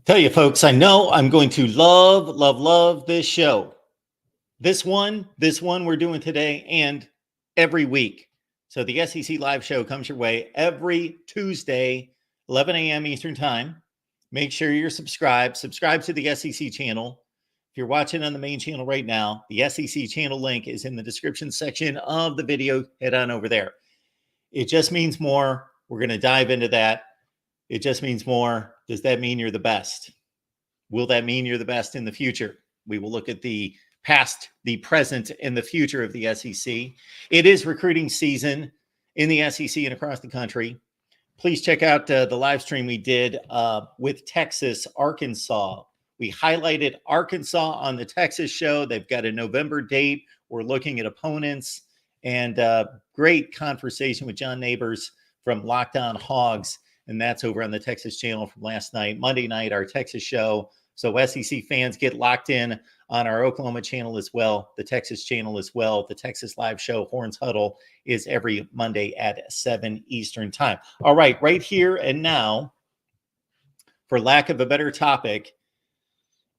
Tell you folks, I know I'm going to love this show. This one we're doing today and every week. So the SEC live show comes your way every Tuesday, 11 a.m. Eastern time. Make sure you're subscribed. Subscribe to the SEC channel. If you're watching on the main channel right now, the SEC channel link is in the description section of the video. Head on over there. It just means more. We're going to dive into that. It just means more. Does that mean you're the best? Will that mean you're the best in the future? We will look at the past, the present, and the future of the SEC. It is recruiting season in the SEC and across the country. Please check out the live stream we did with Texas, Arkansas. We highlighted Arkansas on the Texas show. They've got a November date. We're looking at opponents and great conversation with John Neighbors from Locked On Hogs. And that's over on the Texas channel from last night. Monday night, our Texas show. So SEC fans get locked in on our Oklahoma channel as well, the Texas channel as well. The Texas live show, Horns Huddle, is every Monday at 7 Eastern time. All right, right here and now, for lack of a better topic,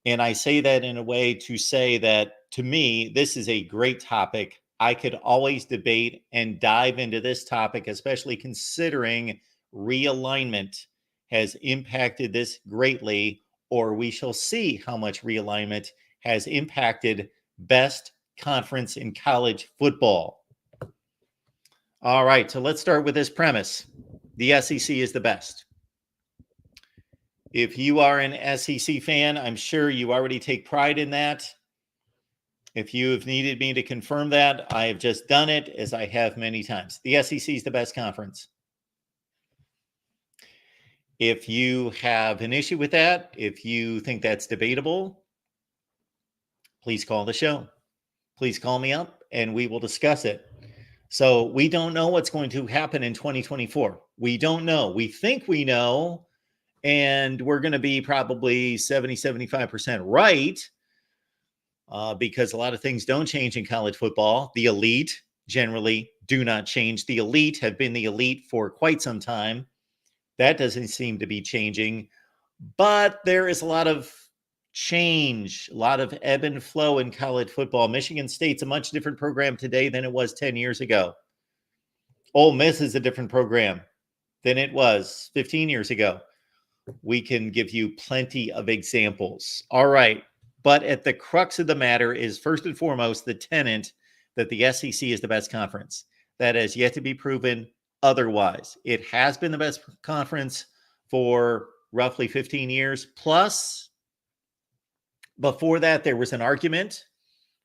and I say that in a way to say that, to me, this is a great topic. I could always debate and dive into this topic, especially considering realignment has impacted this greatly, or we shall see how much realignment has impacted best conference in college football. All right, so let's start with this premise. The SEC is the best. If you are an SEC fan, I'm sure you already take pride in that. If you have needed me to confirm that, I have just done it, as I have many times. The SEC is the best conference. If you have an issue with that, if you think that's debatable, please call the show. Please call me up and we will discuss it. So we don't know what's going to happen in 2024. We don't know. We think we know, and we're going to be probably 75% right because a lot of things don't change in college football. The elite generally do not change. The elite have been the elite for quite some time. That doesn't seem to be changing, but there is a lot of change, a lot of ebb and flow in college football. Michigan State's a much different program today than it was 10 years ago. Ole Miss is a different program than it was 15 years ago. We can give you plenty of examples. All right, but at the crux of the matter is, first and foremost, the tenet that the SEC is the best conference. That has yet to be proven otherwise. It has been the best conference for roughly 15 years. Plus, before that, there was an argument.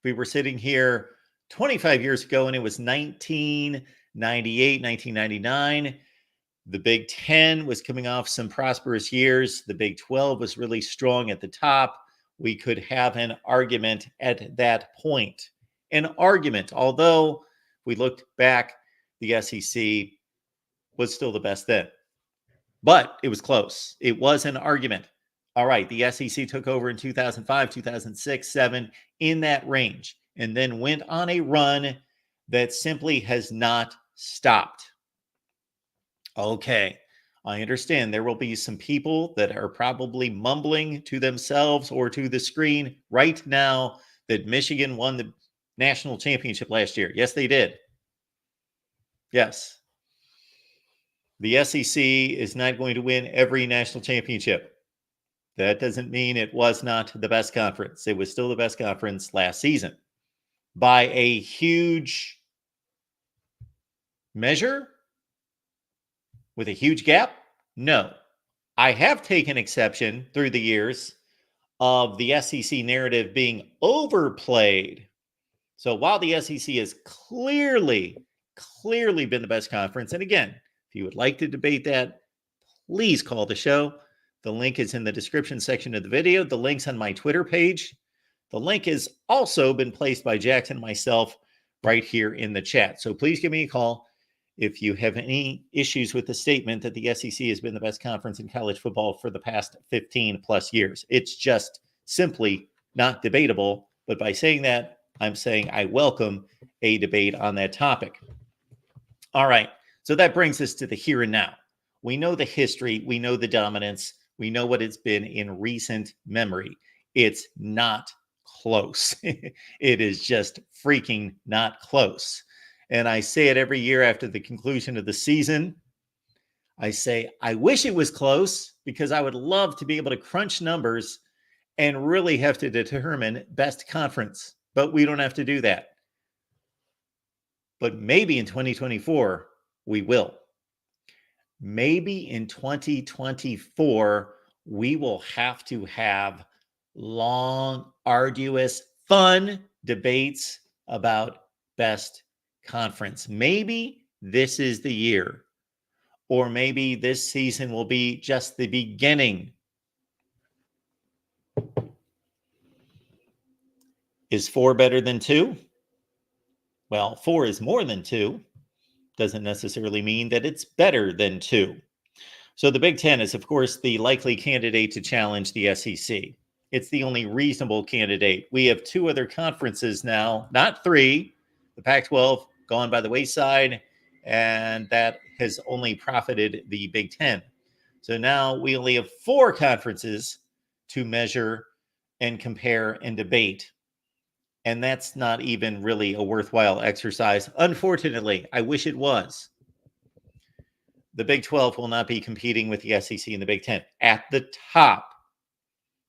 We were sitting here 25 years ago, and it was 1998, 1999. The Big Ten was coming off some prosperous years. The Big 12 was really strong at the top. We could have an argument at that point. An argument, although we looked back, the SEC was still the best then. But it was close. It was an argument. All right, the SEC took over in 2005, 2006, 2007, in that range, and then went on a run that simply has not stopped. Okay, I understand there will be some people that are probably mumbling to themselves or to the screen right now that Michigan won the national championship last year. Yes, they did. Yes. The SEC is not going to win every national championship. That doesn't mean it was not the best conference. It was still the best conference last season. By a huge measure? With a huge gap? No. I have taken exception through the years of the SEC narrative being overplayed. So while the SEC has clearly been the best conference, and again, if you would like to debate that, please call the show. The link is in the description section of the video. The link's on my Twitter page. The link has also been placed by Jackson and myself right here in the chat. So please give me a call if you have any issues with the statement that the SEC has been the best conference in college football for the past 15 plus years. It's just simply not debatable. But by saying that, I'm saying I welcome a debate on that topic. All right. So that brings us to the here and now. We know the history. We know the dominance. We know what it's been in recent memory. It's not close. It is just freaking not close. And I say it every year after the conclusion of the season. I say, I wish it was close because I would love to be able to crunch numbers and really have to determine best conference. But we don't have to do that. But maybe in 2024, we will. Maybe in 2024, we will have to have long, arduous, fun debates about best conference. Maybe this is the year, or maybe this season will be just the beginning. Is 4 better than 2? Well, 4 is more than 2. Doesn't necessarily mean that it's better than 2. So the Big Ten is, of course, the likely candidate to challenge the SEC. It's the only reasonable candidate. We have 2 other conferences now, not 3. The Pac-12 gone by the wayside, and that has only profited the Big Ten. So now we only have 4 conferences to measure and compare and debate. And that's not even really a worthwhile exercise. Unfortunately, I wish it was. The Big 12 will not be competing with the SEC and the Big 10 at the top.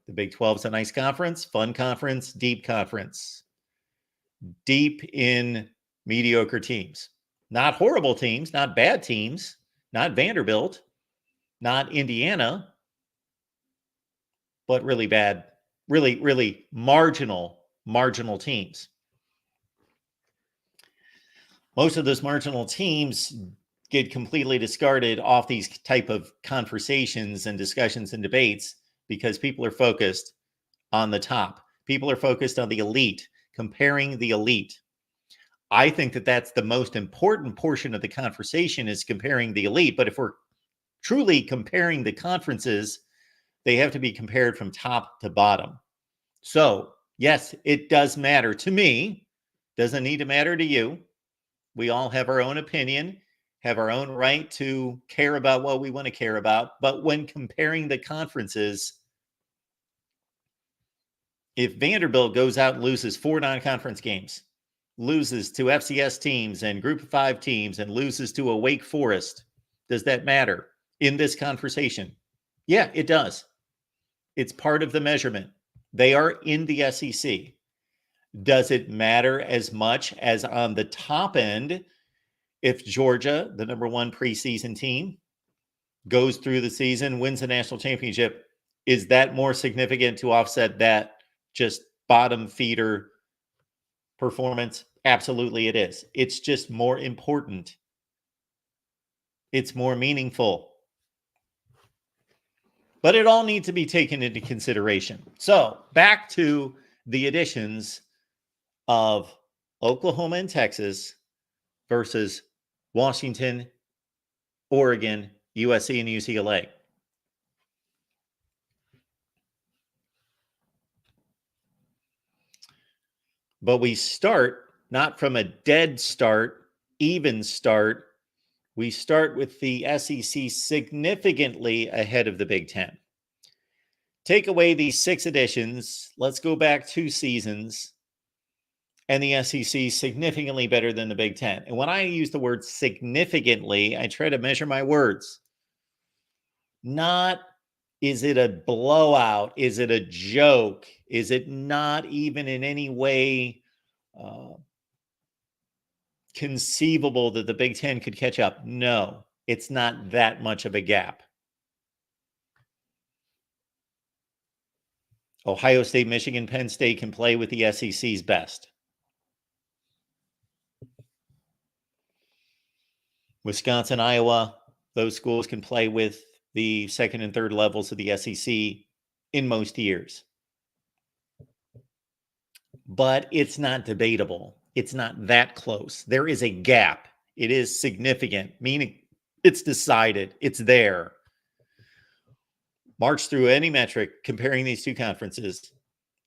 The Big 12 is a nice conference, fun conference, deep conference. Deep in mediocre teams. Not horrible teams, not bad teams, not Vanderbilt, not Indiana, but really bad, really marginal teams. Most of those marginal teams get completely discarded off these type of conversations and discussions and debates because people are focused on the top. People are focused on the elite, comparing the elite. I think that that's the most important portion of the conversation is comparing the elite. But if we're truly comparing the conferences, they have to be compared from top to bottom. So yes, it does matter to me. Doesn't need to matter to you. We all have our own opinion, have our own right to care about what we want to care about. But when comparing the conferences, if Vanderbilt goes out and loses 4 non-conference games, loses to FCS teams and Group of 5 teams, and loses to a Wake Forest, does that matter in this conversation? Yeah, it does. It's part of the measurement. They are in the SEC. Does it matter as much as on the top end if Georgia, the number 1 preseason team, goes through the season, wins the national championship? Is that more significant to offset that just bottom feeder performance? Absolutely it is. It's just more important. It's more meaningful. But it all needs to be taken into consideration. So back to the additions of Oklahoma and Texas versus Washington, Oregon, USC, and UCLA. But we start not from a dead start, even start. We start with the SEC significantly ahead of the Big Ten. Take away these 6 additions. Let's go back 2 seasons. And the SEC significantly better than the Big Ten. And when I use the word significantly, I try to measure my words. Not, is it a blowout? Is it a joke? Is it not even in any way conceivable that the Big Ten could catch up? No, it's not that much of a gap. Ohio State, Michigan, Penn State can play with the SEC's best. Wisconsin, Iowa, those schools can play with the second and third levels of the SEC in most years. But it's not debatable. It's not that close. There is a gap. It is significant, meaning it's decided. It's there. March through any metric comparing these 2 conferences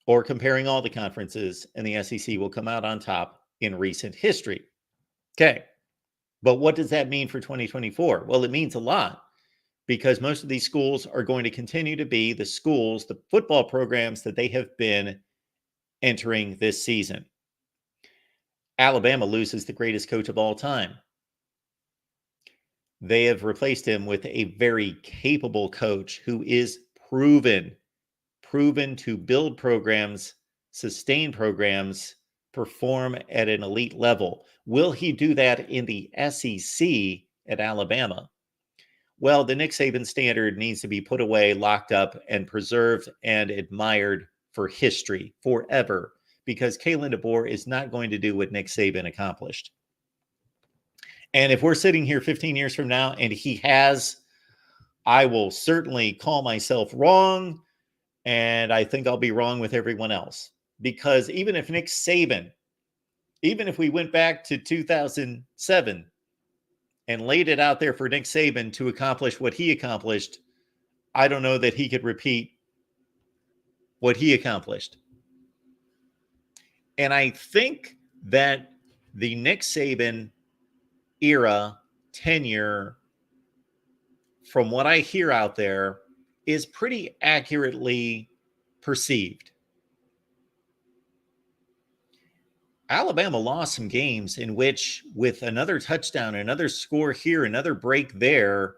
or comparing all the conferences, and the SEC will come out on top in recent history. Okay. But what does that mean for 2024? Well, it means a lot because most of these schools are going to continue to be the schools, the football programs that they have been entering this season. Alabama loses the greatest coach of all time. They have replaced him with a very capable coach who is proven to build programs, sustain programs, perform at an elite level. Will he do that in the SEC at Alabama? Well, the Nick Saban standard needs to be put away, locked up, and preserved and admired for history forever, because Kalen DeBoer is not going to do what Nick Saban accomplished. And if we're sitting here 15 years from now and he has, I will certainly call myself wrong, and I think I'll be wrong with everyone else. Because even if Nick Saban, even if we went back to 2007 and laid it out there for Nick Saban to accomplish what he accomplished, I don't know that he could repeat what he accomplished. And I think that the Nick Saban era, tenure, from what I hear out there, is pretty accurately perceived. Alabama lost some games in which, with another touchdown, another score here, another break there,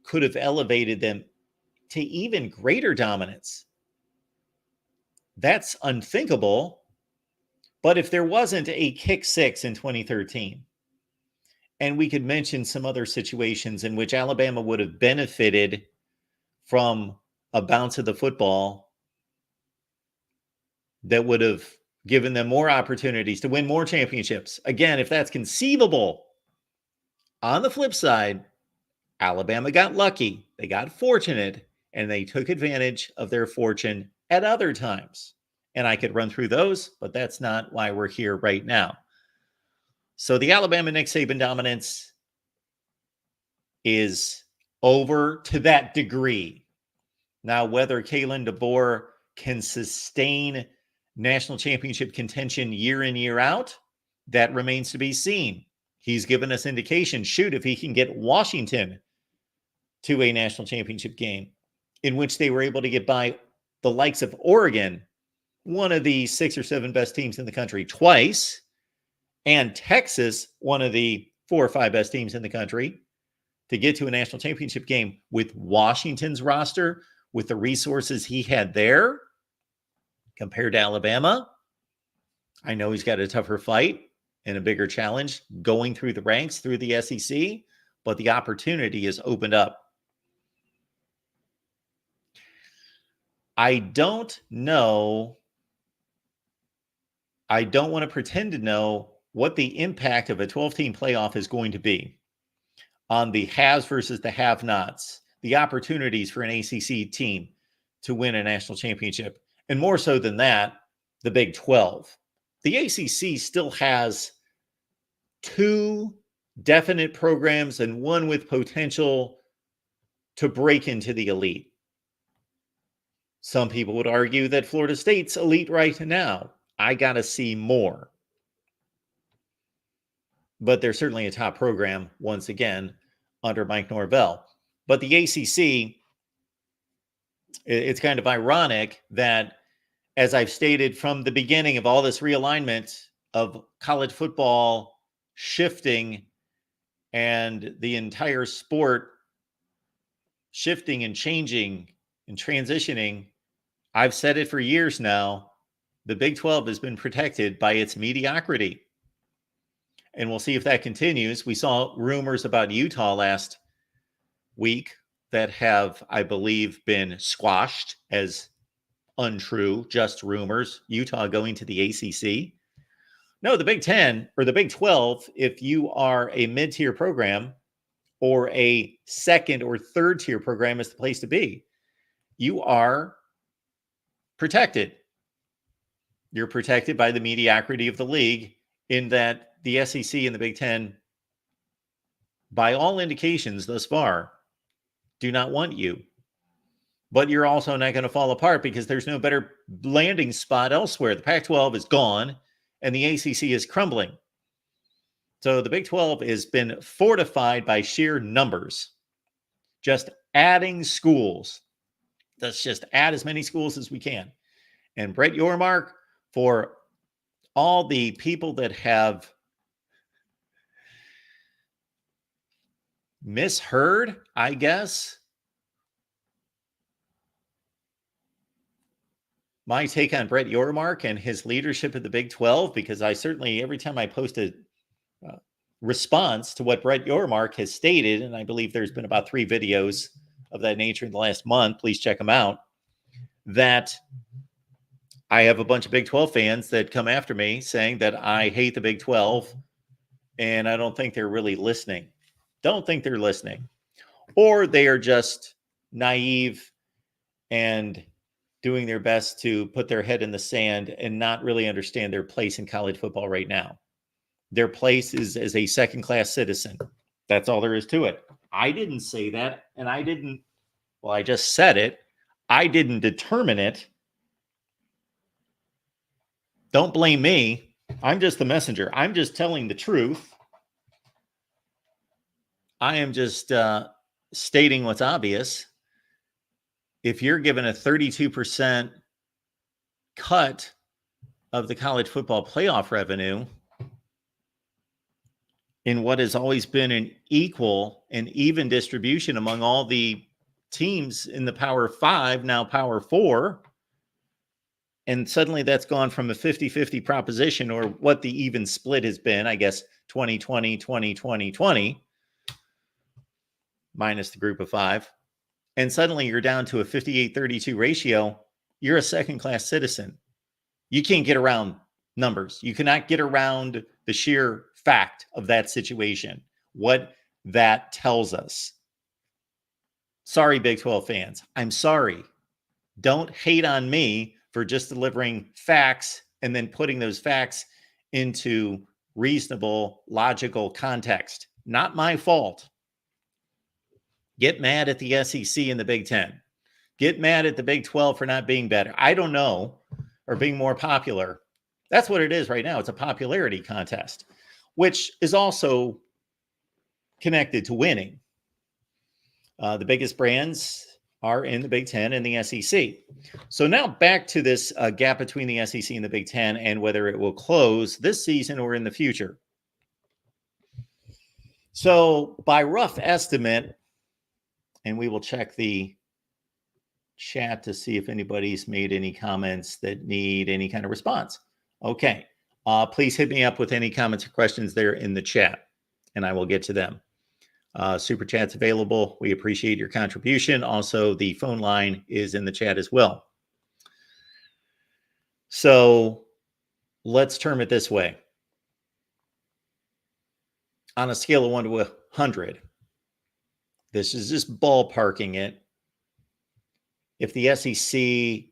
could have elevated them to even greater dominance. That's unthinkable. But if there wasn't a kick six in 2013, and we could mention some other situations in which Alabama would have benefited from a bounce of the football that would have given them more opportunities to win more championships. Again, if that's conceivable. On the flip side, Alabama got lucky. They got fortunate, and they took advantage of their fortune at other times. And I could run through those, but that's not why we're here right now. So the Alabama Nick Saban dominance is over to that degree. Now, whether Kalen DeBoer can sustain national championship contention year in, year out, that remains to be seen. He's given us indication, shoot, if he can get Washington to a national championship game in which they were able to get by the likes of Oregon, one of the 6 or 7 best teams in the country, twice, and Texas, one of the 4 or 5 best teams in the country, to get to a national championship game with Washington's roster, with the resources he had there compared to Alabama. I know he's got a tougher fight and a bigger challenge going through the ranks through the SEC, but the opportunity is opened up. I don't know. I don't want to pretend to know what the impact of a 12-team playoff is going to be on the haves versus the have-nots, the opportunities for an ACC team to win a national championship. And more so than that, the Big 12. The ACC still has 2 definite programs and one with potential to break into the elite. Some people would argue that Florida State's elite right now. I got to see more. But they're certainly a top program, once again, under Mike Norvell. But the ACC, it's kind of ironic that, as I've stated from the beginning of all this realignment of college football shifting and the entire sport shifting and changing and transitioning, I've said it for years now, the Big 12 has been protected by its mediocrity. And we'll see if that continues. We saw rumors about Utah last week that have, I believe, been squashed as untrue, just rumors. Utah going to the ACC. No, the Big 10 or the Big 12, if you are a mid-tier program or a second or third tier program, is the place to be. You are protected. You're protected by the mediocrity of the league, in that the SEC and the Big 10, by all indications thus far, do not want you. But you're also not going to fall apart because there's no better landing spot elsewhere. The Pac-12 is gone and the ACC is crumbling. So the Big 12 has been fortified by sheer numbers. just adding schools. Let's just add as many schools as we can. And Brett Yormark, for all the people that have misheard, I guess, my take on Brett Yormark and his leadership of the Big 12, because I certainly, every time I post a response to what Brett Yormark has stated, and I believe there's been about 3 videos of that nature in the last month, please check them out, that I have a bunch of Big 12 fans that come after me saying that I hate the Big 12, and I don't think they're really listening. Don't think they're listening. Or they are just naive and doing their best to put their head in the sand and not really understand their place in college football right now. Their place is as a second-class citizen. That's all there is to it. I didn't say that, and I just said it. I didn't determine it. Don't blame me. I'm just the messenger. I'm just telling the truth. I am just stating what's obvious. If you're given a 32% cut of the college football playoff revenue in what has always been an equal and even distribution among all the teams in the Power 5, now Power 4, and suddenly that's gone from a 50-50 proposition, or what the even split has been, I guess 2020, 2020, 20, minus the group of 5. And suddenly you're down to a 58-32 ratio. You're a second-class citizen. You can't get around numbers. You cannot get around the sheer fact of that situation, what that tells us. Sorry, Big 12 fans. I'm sorry. Don't hate on me for just delivering facts and then putting those facts into reasonable, logical context. Not my fault. Get mad at the SEC and the Big 10. Get mad at the Big 12 for not being better. I don't know, or being more popular. That's what it is right now. It's a popularity contest, which is also connected to winning. The biggest brands are in the Big 10 and the SEC. So now back to this gap between the SEC and the Big 10 and whether it will close this season or in the future. So by rough estimate, and we will check the chat to see if anybody's made any comments that need any kind of response. Okay. Please hit me up with any comments or questions there in the chat, and I will get to them. Super chat's available. We appreciate your contribution. Also, the phone line is in the chat as well. So let's term it this way. On a scale of 1 to 100, this is just ballparking it. If the SEC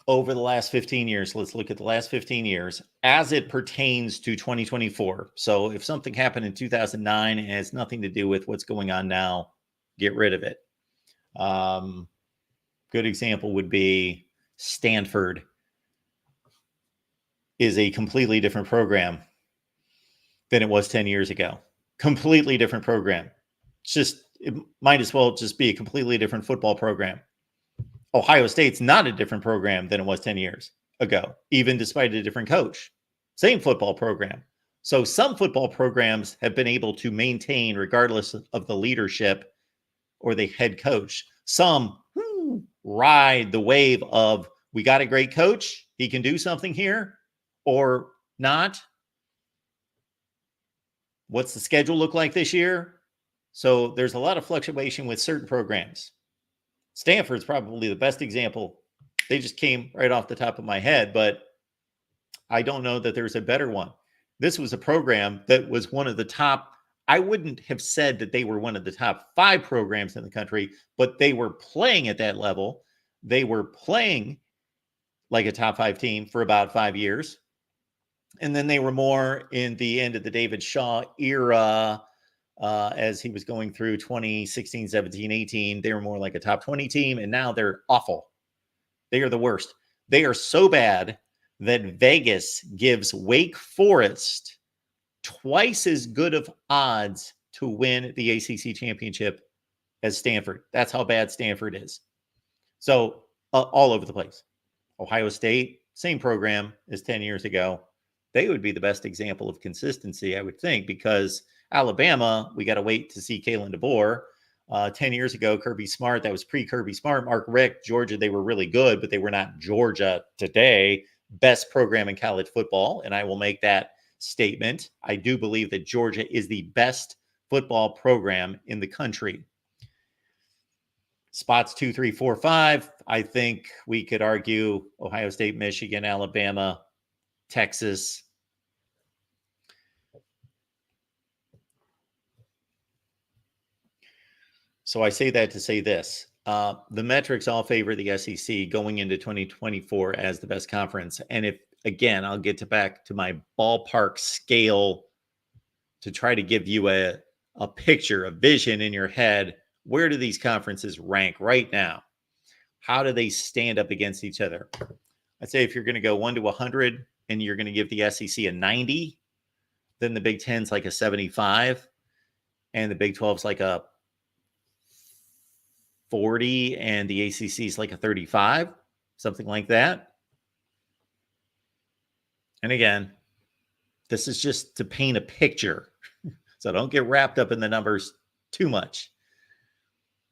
over the last 15 years, let's look at the last 15 years as it pertains to 2024. So if something happened in 2009 and has nothing to do with what's going on now, get rid of it. Good example would be Stanford is a completely different program than it was 10 years ago. Completely different program. It might as well just be a completely different football program. Ohio State's not a different program than it was 10 years ago, even despite a different coach. Same football program. So some football programs have been able to maintain regardless of the leadership or the head coach. Some ride the wave of, we got a great coach, he can do something here, or not. What's the schedule look like this year? So there's a lot of fluctuation with certain programs. Stanford's probably the best example. They just came right off the top of my head, but I don't know that there's a better one. This was a program that was one of the top, I wouldn't have said that they were one of the top 5 programs in the country, but they were playing at that level. They were playing like a top 5 team for about 5 years. And then they were more in the end of the David Shaw era, as he was going through 2016, 17, 18. They were more like a top 20 team, and now they're awful. They are the worst. They are so bad that Vegas gives Wake Forest twice as good of odds to win the ACC championship as Stanford. That's how bad Stanford is. So all over the place. Ohio State, same program as 10 years ago. They would be the best example of consistency, I would think, because Alabama, we got to wait to see Kalen DeBoer. 10 years ago, Kirby Smart, that was pre-Kirby Smart. Mark Richt, Georgia, they were really good, but they were not Georgia today. Best program in college football, and I will make that statement. I do believe that Georgia is the best football program in the country. Spots 2, 3, 4, 5. I think we could argue Ohio State, Michigan, Alabama, Texas. So I say that to say this. The metrics all favor the SEC going into 2024 as the best conference. And if, again, I'll get back to my ballpark scale to try to give you a picture, a vision in your head. Where do these conferences rank right now? How do they stand up against each other? I'd say if you're going to go 1 to 100 and you're going to give the SEC a 90, then the Big Ten's like a 75 and the Big 12's like a 40 and the ACC is like a 35, something like that. And again, this is just to paint a picture. So don't get wrapped up in the numbers too much.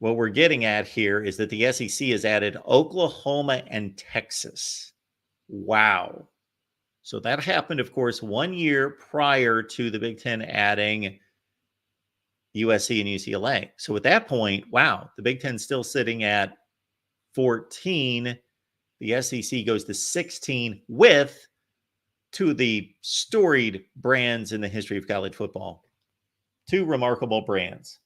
What we're getting at here is that the SEC has added Oklahoma and Texas. Wow. So that happened, of course, 1 year prior to the Big Ten adding USC and UCLA. So at that point, wow, the Big Ten's still sitting at 14. The SEC goes to 16 with two of the storied brands in the history of college football. Two remarkable brands.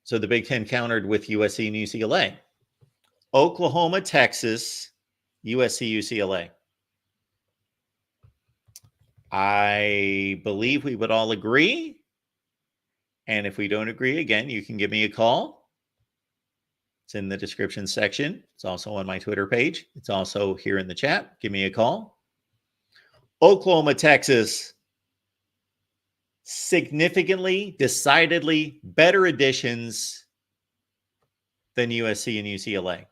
So the Big Ten countered with USC and UCLA. Oklahoma, Texas, USC, UCLA. I believe we would all agree. And if we don't agree, again, you can give me a call. It's in the description section. It's also on my Twitter page. It's also here in the chat. Give me a call. Oklahoma, Texas. Significantly, decidedly better additions than USC and UCLA.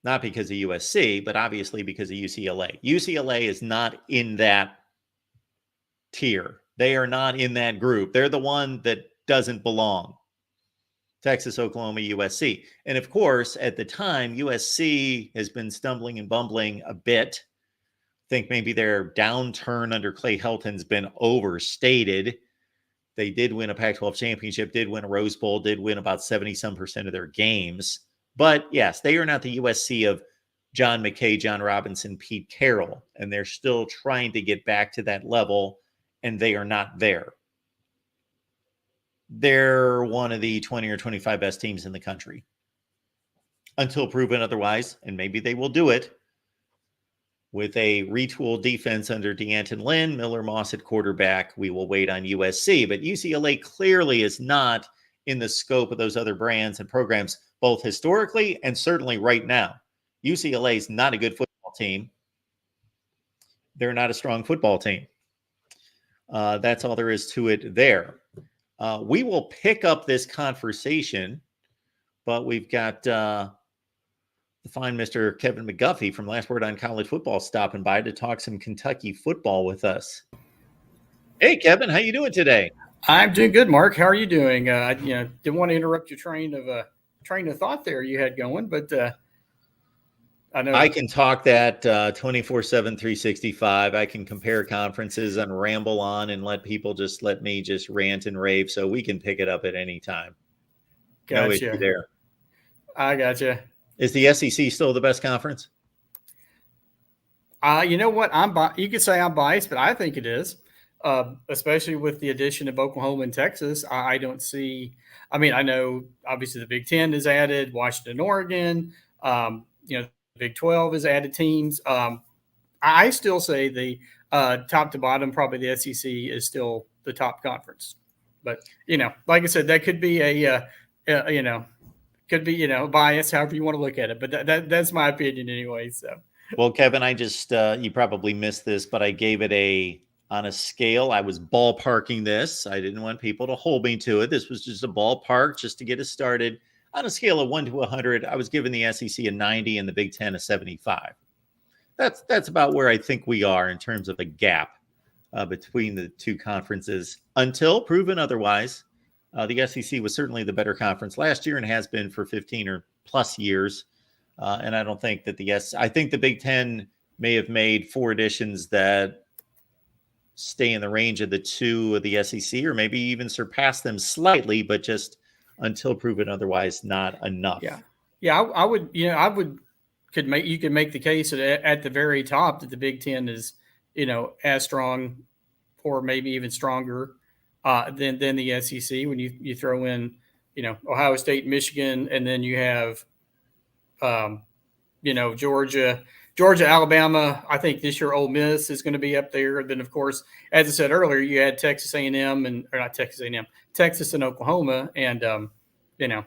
Not because of USC, but obviously because of UCLA. UCLA is not in that tier. They are not in that group. They're the one that doesn't belong. Texas, Oklahoma, USC. And of course, at the time, USC has been stumbling and bumbling a bit. I think maybe their downturn under Clay Helton's been overstated. They did win a Pac-12 championship, did win a Rose Bowl, did win about 70-some% of their games. But yes, they are not the USC of John McKay, John Robinson, Pete Carroll. And they're still trying to get back to that level, and they are not there. They're one of the 20 or 25 best teams in the country. Until proven otherwise, and maybe they will do it, with a retooled defense under D'Anton Lynn, Miller Moss at quarterback, we will wait on USC. But UCLA clearly is not in the scope of those other brands and programs, both historically and certainly right now. UCLA is not a good football team. They're not a strong football team. That's all there is to it there. We will pick up this conversation, but we've got the fine Mr. Kevin McGuffey from Last Word on College Football stopping by to talk some Kentucky football with us. Hey, Kevin, how you doing today? I'm doing good, Mark. How are you doing? Didn't want to interrupt your train of thought there you had going, but I know I can talk that 24/7, 365. I can compare conferences and ramble on and let me rant and rave. So we can pick it up at any time. Gotcha. No issue there. I gotcha. Is the SEC still the best conference? You know what? You could say I'm biased, but I think it is, especially with the addition of Oklahoma and Texas. I don't see. I mean, I know obviously the Big Ten is added, Washington, Oregon. The Big 12 has added teams. I still say the top to bottom, probably the SEC is still the top conference. But like I said, that could be bias, however you want to look at it. But that's my opinion anyway. So Well, Kevin, I just you probably missed this, but I gave it on a scale. I was ballparking this. I didn't want people to hold me to it. This was just a ballpark just to get us started. On a scale of 1 to 100, I was giving the SEC a 90 and the Big Ten a 75. That's about where I think we are in terms of a gap between the two conferences until proven otherwise. The SEC was certainly the better conference last year and has been for 15 or plus years. And I don't think that I think the Big Ten may have made 4 additions that stay in the range of the 2 of the SEC, or maybe even surpass them slightly, but just until proven otherwise, not enough. Yeah. I would, you could make the case at the very top that the Big Ten is, as strong or maybe even stronger than the SEC when you throw in, Ohio State, Michigan, and then you have, Georgia, Alabama. I think this year Ole Miss is going to be up there. Then, of course, as I said earlier, you had Texas A&M or not Texas A&M, Texas and Oklahoma, and like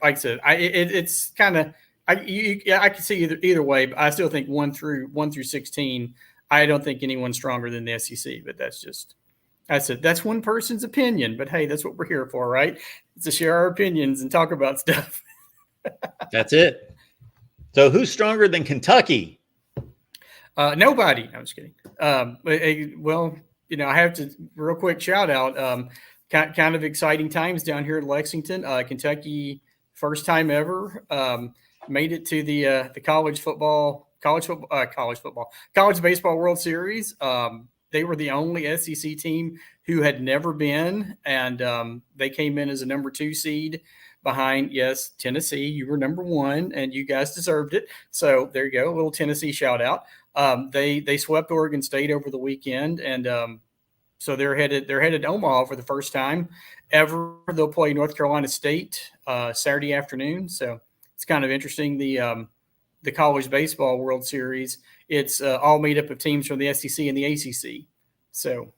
I said, it's kind of I can see either way, but I still think 1 through 16. I don't think anyone's stronger than the SEC, but that's one person's opinion. But hey, that's what we're here for, right? It's to share our opinions and talk about stuff. That's it. So who's stronger than Kentucky? Nobody. I'm just kidding. Well, I have to real quick shout out. Kind of exciting times down here in Lexington. Kentucky, first time ever, made it to the college baseball World Series. They were the only SEC team who had never been, and they came in as a number 2 seed behind, yes, Tennessee. You were number 1, and you guys deserved it. So there you go, a little Tennessee shout out. They swept Oregon State over the weekend, and so they're headed to Omaha for the first time ever. They'll play North Carolina State Saturday afternoon. So it's kind of interesting. The college baseball World Series, it's all made up of teams from the SEC and the ACC. So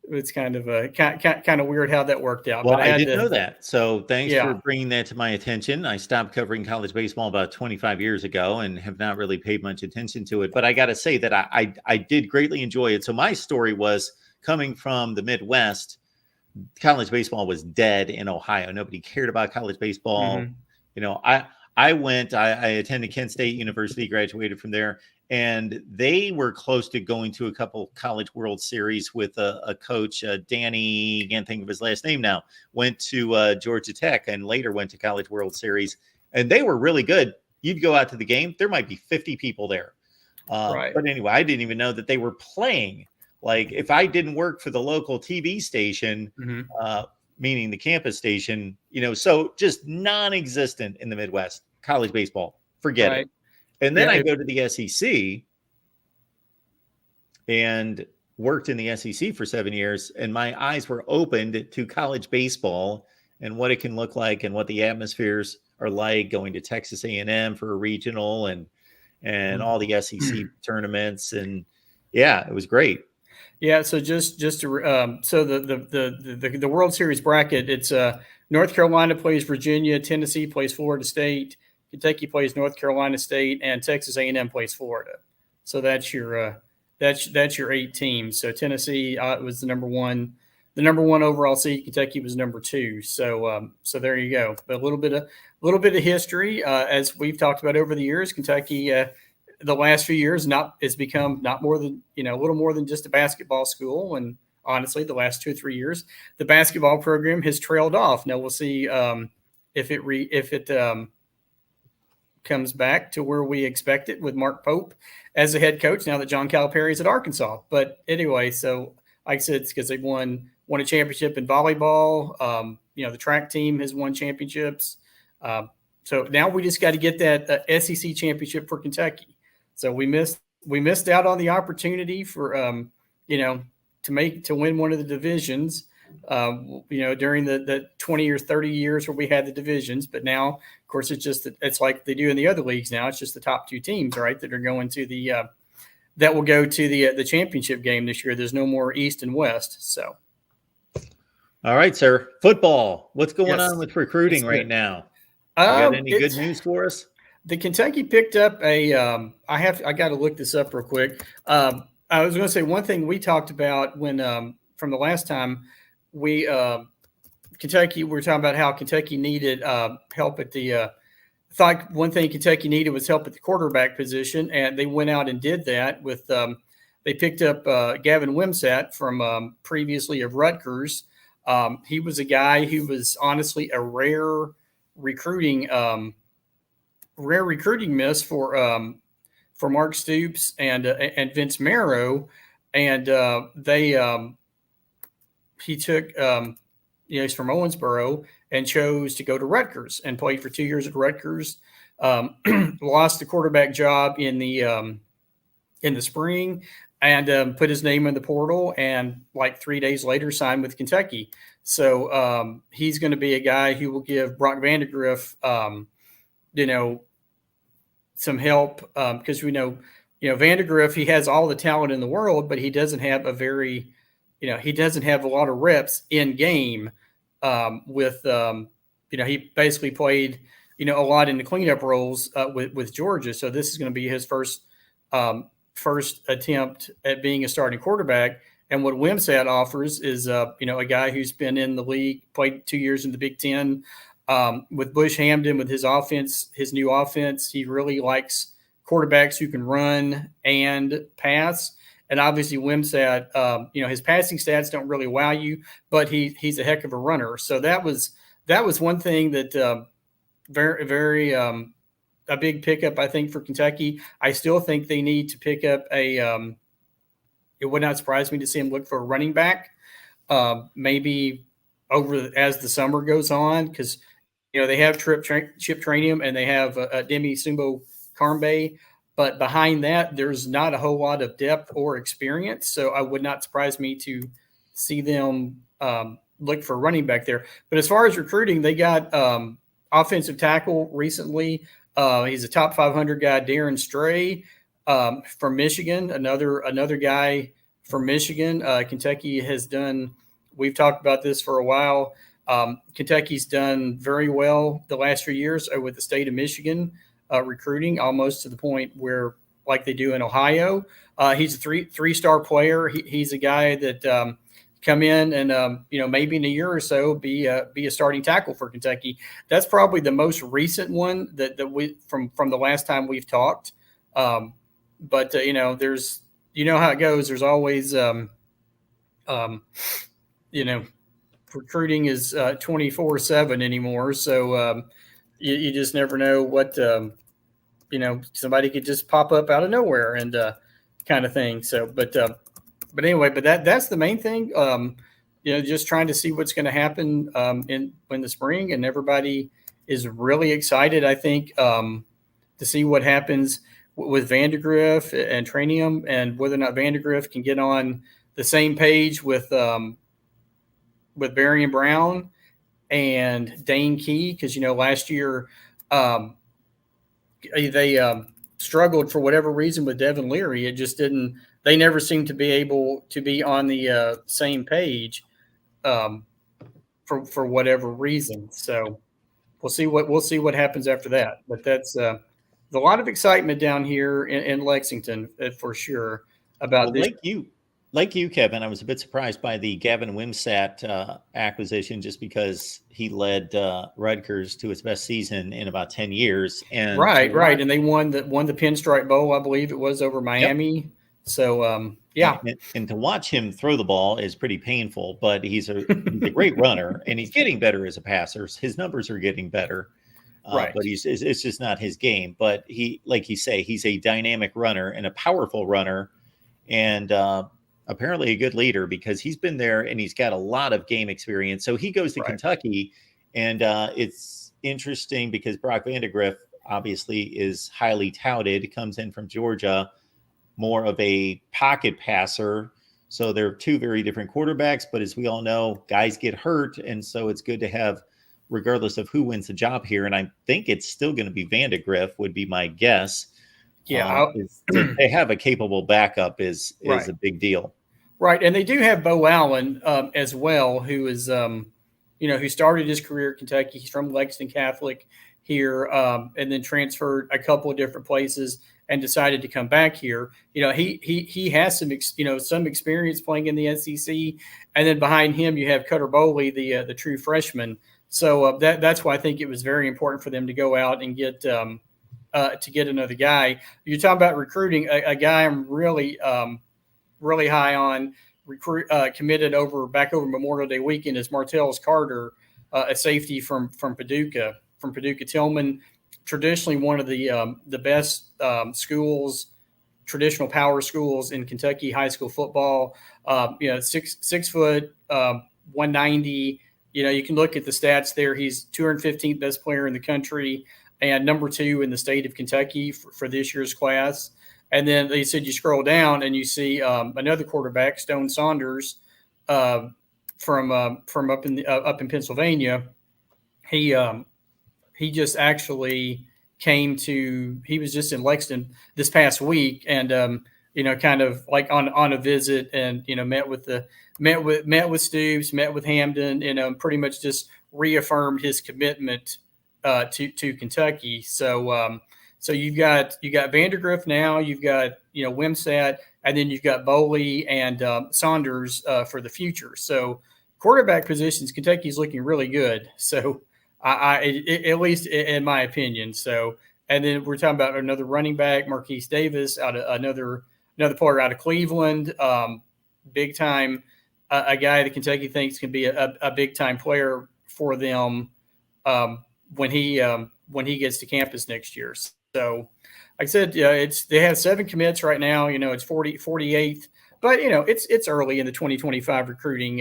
it's kind of weird how that worked out. Well, I didn't know that. So thanks for bringing that to my attention. I stopped covering college baseball about 25 years ago and have not really paid much attention to it. But I got to say that I did greatly enjoy it. So my story was coming from the Midwest. College baseball was dead in Ohio. Nobody cared about college baseball. Mm-hmm. I attended Kent State University, graduated from there, and they were close to going to a couple college World Series with a coach, Danny, can't think of his last name now, went to Georgia Tech and later went to College World Series, and they were really good. You'd go out to the game, there might be 50 people there. Right. But anyway, I didn't even know that they were playing. Like, if I didn't work for the local TV station, mm-hmm. Meaning the campus station, so just non-existent in the Midwest, college baseball, forget it. And then I go to the SEC and worked in the SEC for 7 years, and my eyes were opened to college baseball and what it can look like and what the atmospheres are like, going to Texas A&M for a regional and all the SEC tournaments. And yeah, it was great. Yeah, so just to so the World Series bracket, it's North Carolina plays Virginia, Tennessee plays Florida State, Kentucky plays North Carolina State, and Texas A&M plays Florida. So that's your 8 teams. So Tennessee was the number one overall seed. Kentucky was number 2. So there you go. But a little bit of history as we've talked about over the years. Kentucky. The last few years has become not more than a little more than just a basketball school, and honestly, the last 2 or 3 years, the basketball program has trailed off. Now we'll see if it comes back to where we expect it with Mark Pope as the head coach now that John Calipari is at Arkansas. But anyway, so like I said, it's because they won a championship in volleyball. The track team has won championships. So now we just got to get that SEC championship for Kentucky. So we missed out on the opportunity for to win one of the divisions during the 20 or 30 years where we had the divisions. But now, of course, it's like they do in the other leagues now. It's just the top 2 teams, right, that are going to that will go to the championship game this year. There's no more East and West. So, all right, sir. Football. What's going on with recruiting right now? You got any good news for us? The Kentucky picked up a. I got to look this up real quick. I was going to say one thing we talked about when from the last time we Kentucky. We were talking about how Kentucky needed help at the. Thought one thing Kentucky needed was help at the quarterback position, and they went out and did that with. They picked up Gavin Wimsatt from previously of Rutgers. He was a guy who was honestly a recruiting rare recruiting miss for Mark Stoops and Vince Marrow, and he took he's from Owensboro and chose to go to Rutgers and played for 2 years at Rutgers. Lost the quarterback job in the spring and put his name in the portal, and like 3 days later signed with Kentucky. So he's going to be a guy who will give Brock Vandegrift, some help because we know Vandegrift, he has all the talent in the world, but he doesn't have a lot of reps in game he basically played a lot in the cleanup roles with Georgia. So this is going to be his first attempt at being a starting quarterback. And what Wimsatt offers is a guy who's been in the league, played 2 years in the Big Ten. With Bush Hamden, with his offense, his new offense, he really likes quarterbacks who can run and pass. And obviously, Wimsatt, his passing stats don't really wow you, but he's a heck of a runner. So that was one thing that very, very a big pickup, I think, for Kentucky. I still think they need to pick up it would not surprise me to see him look for a running back, maybe as the summer goes on, because they have Chip Trainium and they have Demi Sumbo Carmbe. But behind that, there's not a whole lot of depth or experience. So I would not surprise me to see them look for running back there. But as far as recruiting, they got offensive tackle recently. He's a top 500 guy, Darren Stray from Michigan, another guy from Michigan. Kentucky has done – we've talked about this for a while. Kentucky's done very well the last few years with the state of Michigan. Recruiting almost to the point where, like they do in Ohio, he's a three-star player. He's a guy that come in and maybe in a year or so be a starting tackle for Kentucky. That's probably the most recent one that we from the last time we've talked. But there's how it goes. There's always recruiting is 24/7 anymore. So you just never know what. Somebody could just pop up out of nowhere and kind of thing. So, but anyway, that's the main thing. Just trying to see what's going to happen in the spring, and everybody is really excited, I think, to see what happens with Vandegrift and Trainium, and whether or not Vandegrift can get on the same page with Barry and Brown and Dane Key, because last year. They struggled for whatever reason with Devin Leary. It just didn't. They never seemed to be able to be on the same page for whatever reason. So we'll see what happens after that. But that's there's a lot of excitement down here in Lexington for sure about this. Like you, Kevin, I was a bit surprised by the Gavin Wimsatt acquisition, just because he led Rutgers to its best season in about 10 years. And right. And they won the Pinstripe Bowl, I believe it was, over Miami. Yep. So, yeah. And to watch him throw the ball is pretty painful, but he's a great runner, and he's getting better as a passer. His numbers are getting better. Right. But it's just not his game. But like you say, he's a dynamic runner and a powerful runner. And apparently a good leader, because he's been there and he's got a lot of game experience. So he goes to Kentucky, and it's interesting because Brock Vandegrift obviously is highly touted, comes in from Georgia, more of a pocket passer. So they're two very different quarterbacks, but as we all know, guys get hurt. And so it's good to have, regardless of who wins the job here. And I think it's still going to be Vandegrift, would be my guess. Yeah, they have a capable backup is a big deal. Right, and they do have Bo Allen as well, who is who started his career at Kentucky. He's from Lexington Catholic. here, and then transferred a couple of different places and decided to come back here. He has some experience playing in the SEC, and then behind him you have Cutter Boley, the true freshman. So that's why I think it was very important for them to go out and get another guy. You're talking about recruiting a guy I'm really high on. Committed back over Memorial Day weekend is Martellus Carter, a safety from Paducah Tillman. Traditionally, one of the best schools, traditional power schools in Kentucky high school football. 6 foot, 190. You can look at the stats there. He's 215th best player in the country and number 2 in the state of Kentucky for this year's class. And then they said you scroll down and you see another quarterback, Stone Saunders, from up in Pennsylvania. He just actually he was just in Lexington this past week, and kind of like on a visit, and met with Stoops, met with Hamden, pretty much just reaffirmed his commitment to Kentucky. So you've got Vandergrift now, you've got Wimsatt, and then you've got Boley and Saunders for the future. So quarterback positions, Kentucky's looking really good. So at least in my opinion. So, and then we're talking about another running back, Marquise Davis, another player out of Cleveland, big time, a guy that Kentucky thinks can be a big time player for them when he gets to campus next year. So, like I said, they have 7 commits right now. It's 48th, but it's early in the 2025 recruiting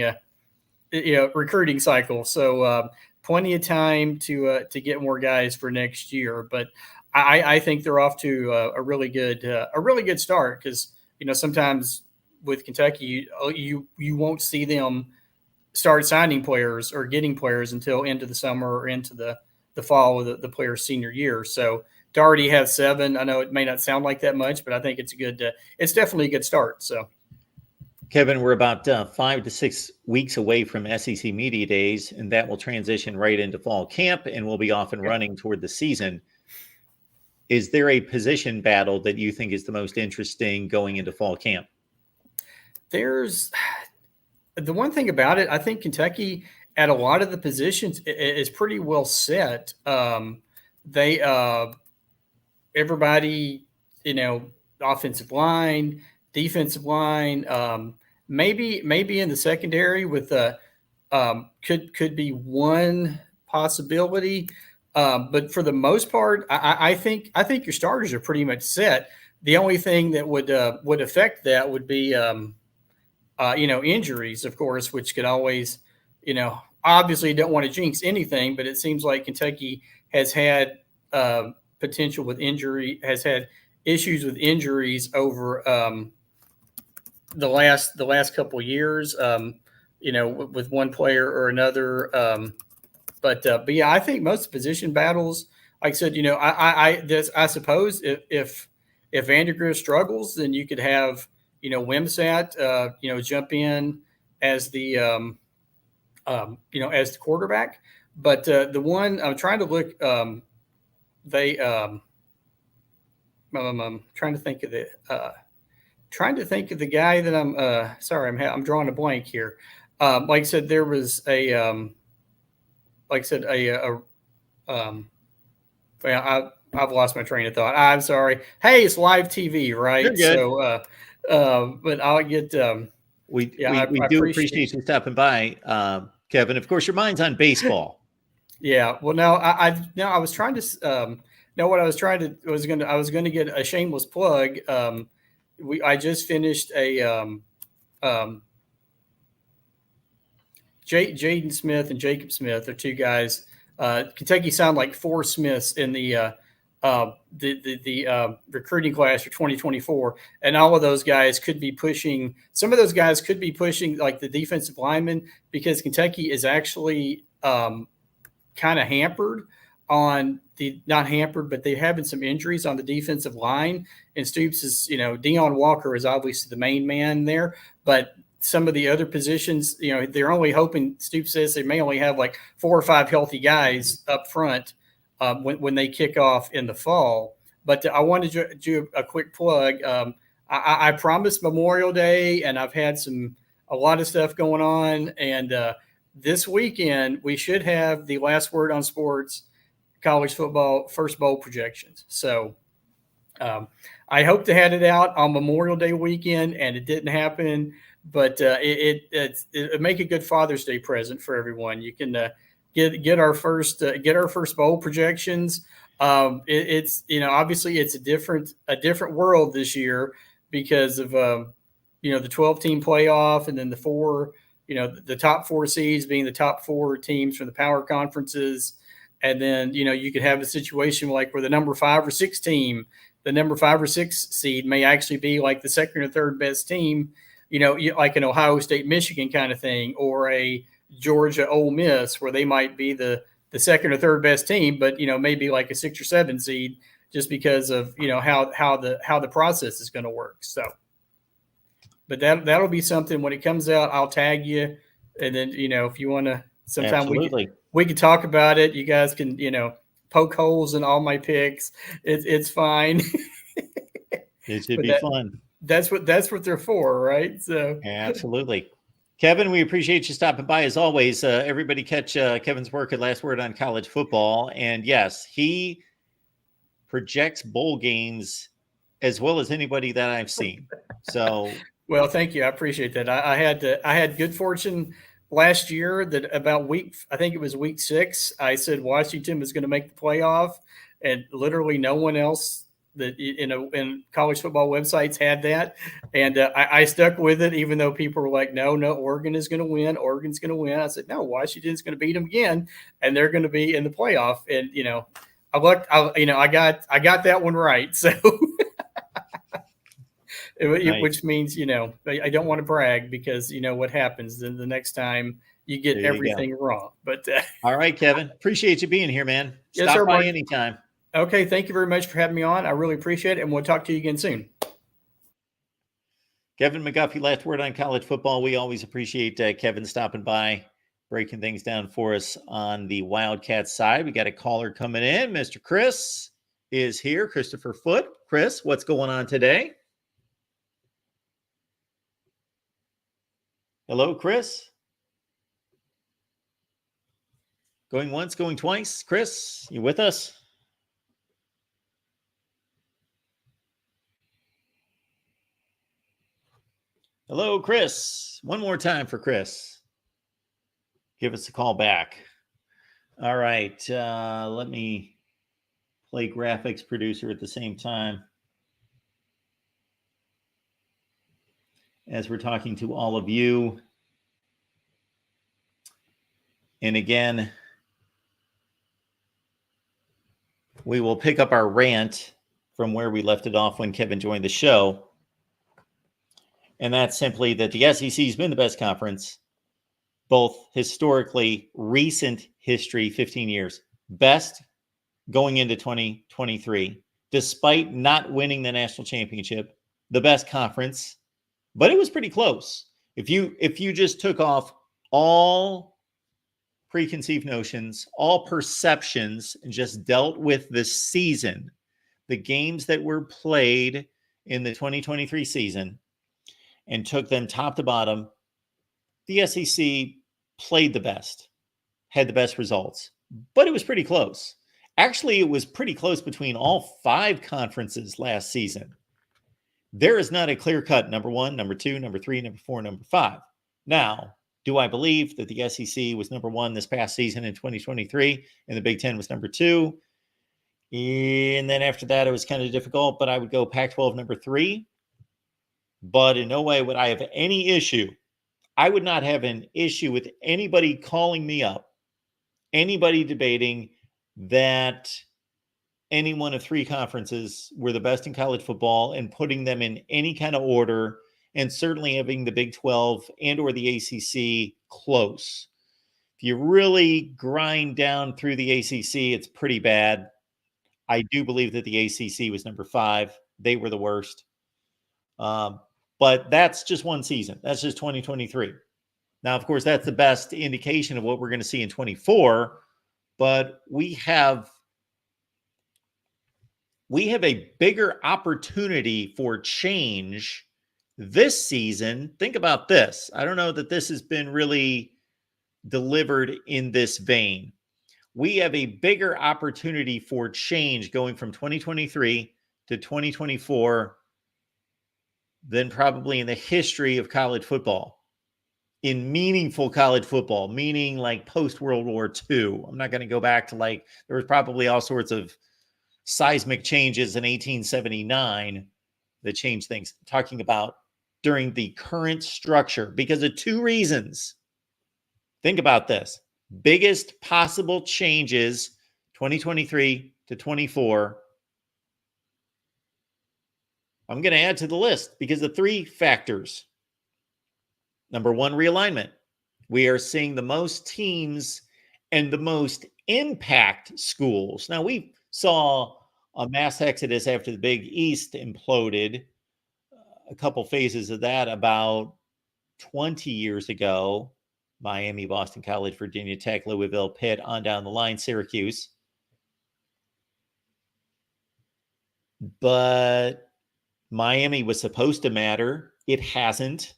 cycle. So plenty of time to get more guys for next year. But I think they're off to a really good start, because sometimes with Kentucky you won't see them start signing players or getting players until into the summer or into the fall of the player's senior year. So to already have 7, I know it may not sound like that much, but I think it's it's definitely a good start. So, Kevin, we're about 5 to 6 weeks away from SEC Media Days, and that will transition right into fall camp, and we'll be off and running toward the season. Is there a position battle that you think is the most interesting going into fall camp? There's the one thing about it, I think Kentucky at a lot of the positions is pretty well set. Everybody, offensive line, defensive line, maybe in the secondary with could be one possibility. But for the most part, I think your starters are pretty much set. The only thing that would affect that would be injuries, of course, which could always, obviously you don't want to jinx anything, but it seems like Kentucky has had potential with injury, has had issues with injuries over the last couple of years, with one player or another. But yeah, I think most position battles, like I said, I suppose if Vandergrift struggles, then you could have, Wimsatt, jump in as the, as the quarterback. But the one I'm trying to look, I'm trying to think of the guy that I'm drawing a blank here. Like I said, there was I've lost my train of thought. I'm sorry. Hey, it's live TV, right? You're good. So, but I'll get. We do appreciate you stopping by, Kevin. Of course, your mind's on baseball. Yeah. Well, no, I was trying to. No, what I was trying to I was going to get a shameless plug. I just finished a Jaden Smith and Jacob Smith are 2 guys. Kentucky sound like 4 Smiths in the recruiting class for 2024, and all of those guys could be pushing. Some of those guys could be pushing like the defensive linemen, because Kentucky is actually kind of hampered on not hampered, but they're having some injuries on the defensive line. And Stoops is, Deion Walker is obviously the main man there, but some of the other positions, they're only hoping, Stoops says they may only have like 4 or 5 healthy guys up front when they kick off in the fall. But I wanted to do a quick plug. I promised Memorial Day, and I've had a lot of stuff going on. And this weekend, we should have the Last Word on Sports college football first bowl projections. So I hope to have it out on Memorial Day weekend, and it didn't happen. But it make a good Father's Day present for everyone. You can get our first bowl projections. It's obviously it's a different world this year because of the 12-team playoff, and then the top four seeds being the top four teams from the power conferences. And then, you could have a situation like where the number 5 or 6 seed may actually be like the second or third best team, like an Ohio State, Michigan kind of thing, or a Georgia, Ole Miss, where they might be the second or third best team, but, maybe like a 6 or 7 seed just because of, how the process is going to work. So, but that'll be something when it comes out. I'll tag you. And then, if you want to, sometime we can talk about it. You guys can, poke holes in all my picks. It's fine. It should be fun. That's what they're for, right? So absolutely. Kevin, we appreciate you stopping by as always. Everybody catch Kevin's work at Last Word on College Football. And yes, he projects bowl games as well as anybody that I've seen. So well, thank you. I appreciate that. I had good fortune last year that about I think it was week 6, I said Washington was going to make the playoff, and literally no one else that in college football websites had that. And I stuck with it, even though people were like, no, Oregon is going to win. Oregon's going to win. I said, no, Washington's going to beat them again, and they're going to be in the playoff. And, I got that one right. So nice. Which means, I don't want to brag because what happens then the next time you get everything wrong. But all right, Kevin, appreciate you being here, man. Yes, Stop sir, by Mark. anytime. Okay. Thank you very much for having me on. I really appreciate it. And we'll talk to you again soon. Kevin McGuffey, Last Word on College Football. We always appreciate Kevin stopping by, breaking things down for us on the Wildcats side. We got a caller coming in. Mr. Chris is here. Christopher Foote. Chris, what's going on today? Hello, Chris. Going once, going twice. Chris, you with us? Hello, Chris. One more time for Chris. Give us a call back. All right. Let me play graphics producer at the same time as we're talking to all of you. And again, we will pick up our rant from where we left it off when Kevin joined the show. And that's simply that the SEC has been the best conference, both historically, recent history, 15 years, best going into 2023, despite not winning the national championship, the best conference, but it was pretty close. If you just took off all preconceived notions, all perceptions, and just dealt with the season, the games that were played in the 2023 season, and took them top to bottom, the SEC played the best, had the best results, but it was pretty close. Actually, it was pretty close between all 5 conferences last season. There is not a clear-cut number 1, number 2, number 3, number 4, number 5. Now, do I believe that the SEC was number 1 this past season in 2023 and the Big Ten was number 2? And then after that, it was kind of difficult, but I would go Pac-12 number 3. But in no way would I have any issue. I would not have an issue with anybody calling me up, anybody debating that any one of 3 conferences were the best in college football and putting them in any kind of order, and certainly having the Big 12 and or the ACC close. If you really grind down through the ACC, it's pretty bad. I do believe that the ACC was number 5. They were the worst. But that's just one season. That's just 2023. Now, of course, that's the best indication of what we're going to see in 24. But we have we have a bigger opportunity for change this season. Think about this. I don't know that this has been really delivered in this vein. We have a bigger opportunity for change going from 2023 to 2024 than probably in the history of college football. In meaningful college football, meaning like post World War II. I'm not going to go back to like, there was probably all sorts of seismic changes in 1879 that changed things. I'm talking about during the current structure because of two reasons. Think about this. Biggest possible changes 2023 to 24. I'm going to add to the list because of three factors. Number one, realignment. We are seeing the most teams and the most impact schools. Now, we saw a mass exodus after the Big East imploded, a couple phases of that about 20 years ago. Miami, Boston College, Virginia Tech, Louisville, Pitt, on down the line, Syracuse. But Miami was supposed to matter. It hasn't.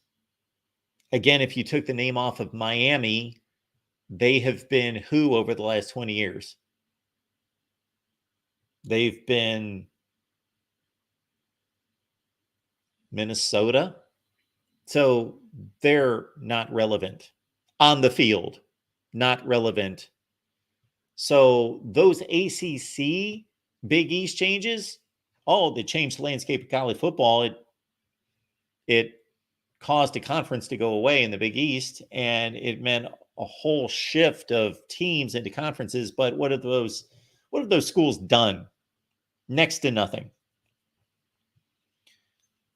Again, if you took the name off of Miami, they have been who over the last 20 years? They've been Minnesota. So they're not relevant on the field, not relevant. So those ACC Big East changes, they changed the landscape of college football. It caused a conference to go away in the Big East, and it meant a whole shift of teams into conferences. But what have those schools done? Next to nothing. In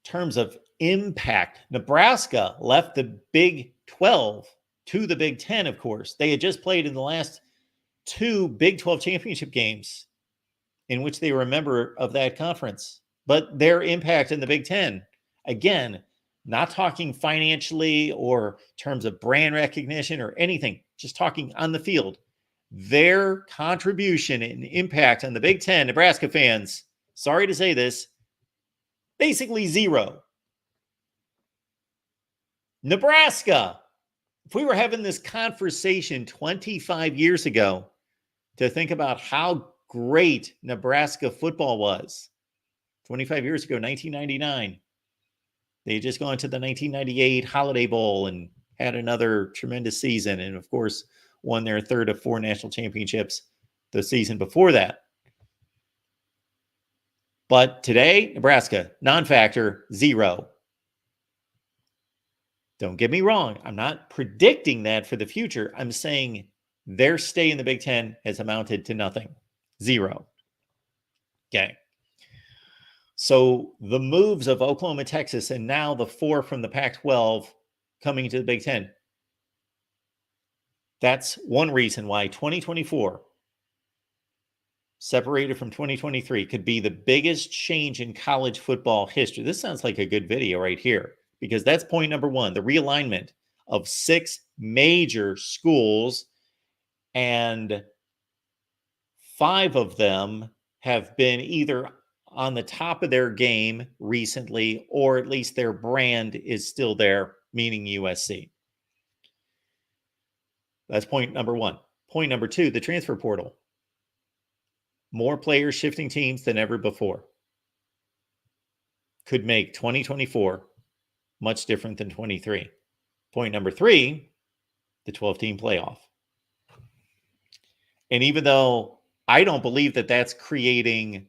terms of impact, Nebraska left the Big 12 to the Big 10, of course. They had just played in the last two Big 12 championship games in which they were a member of that conference. But their impact in the Big 10, again, not talking financially or terms of brand recognition or anything, just talking on the field. Their contribution and impact on the Big 10, Nebraska fans, sorry to say this, basically zero. Nebraska. If we were having this conversation 25 years ago to think about how great Nebraska football was, 25 years ago, 1999, they had just gone to the 1998 Holiday Bowl and had another tremendous season. And of course, won their third of four national championships the season before that. But today, Nebraska, non-factor, zero. Don't get me wrong. I'm not predicting that for the future. I'm saying their stay in the Big Ten has amounted to nothing. Zero. Okay. So the moves of Oklahoma, Texas, and now the four from the Pac-12 coming to the Big Ten. That's one reason why 2024, separated from 2023, could be the biggest change in college football history. This sounds like a good video right here, because that's point number one, the realignment of six major schools, and five of them have been either on the top of their game recently, or at least their brand is still there, meaning USC. That's point number one. Point number two, the transfer portal. More players shifting teams than ever before. Could make 2024 much different than 23. Point number three, the 12-team playoff. And even though I don't believe that that's creating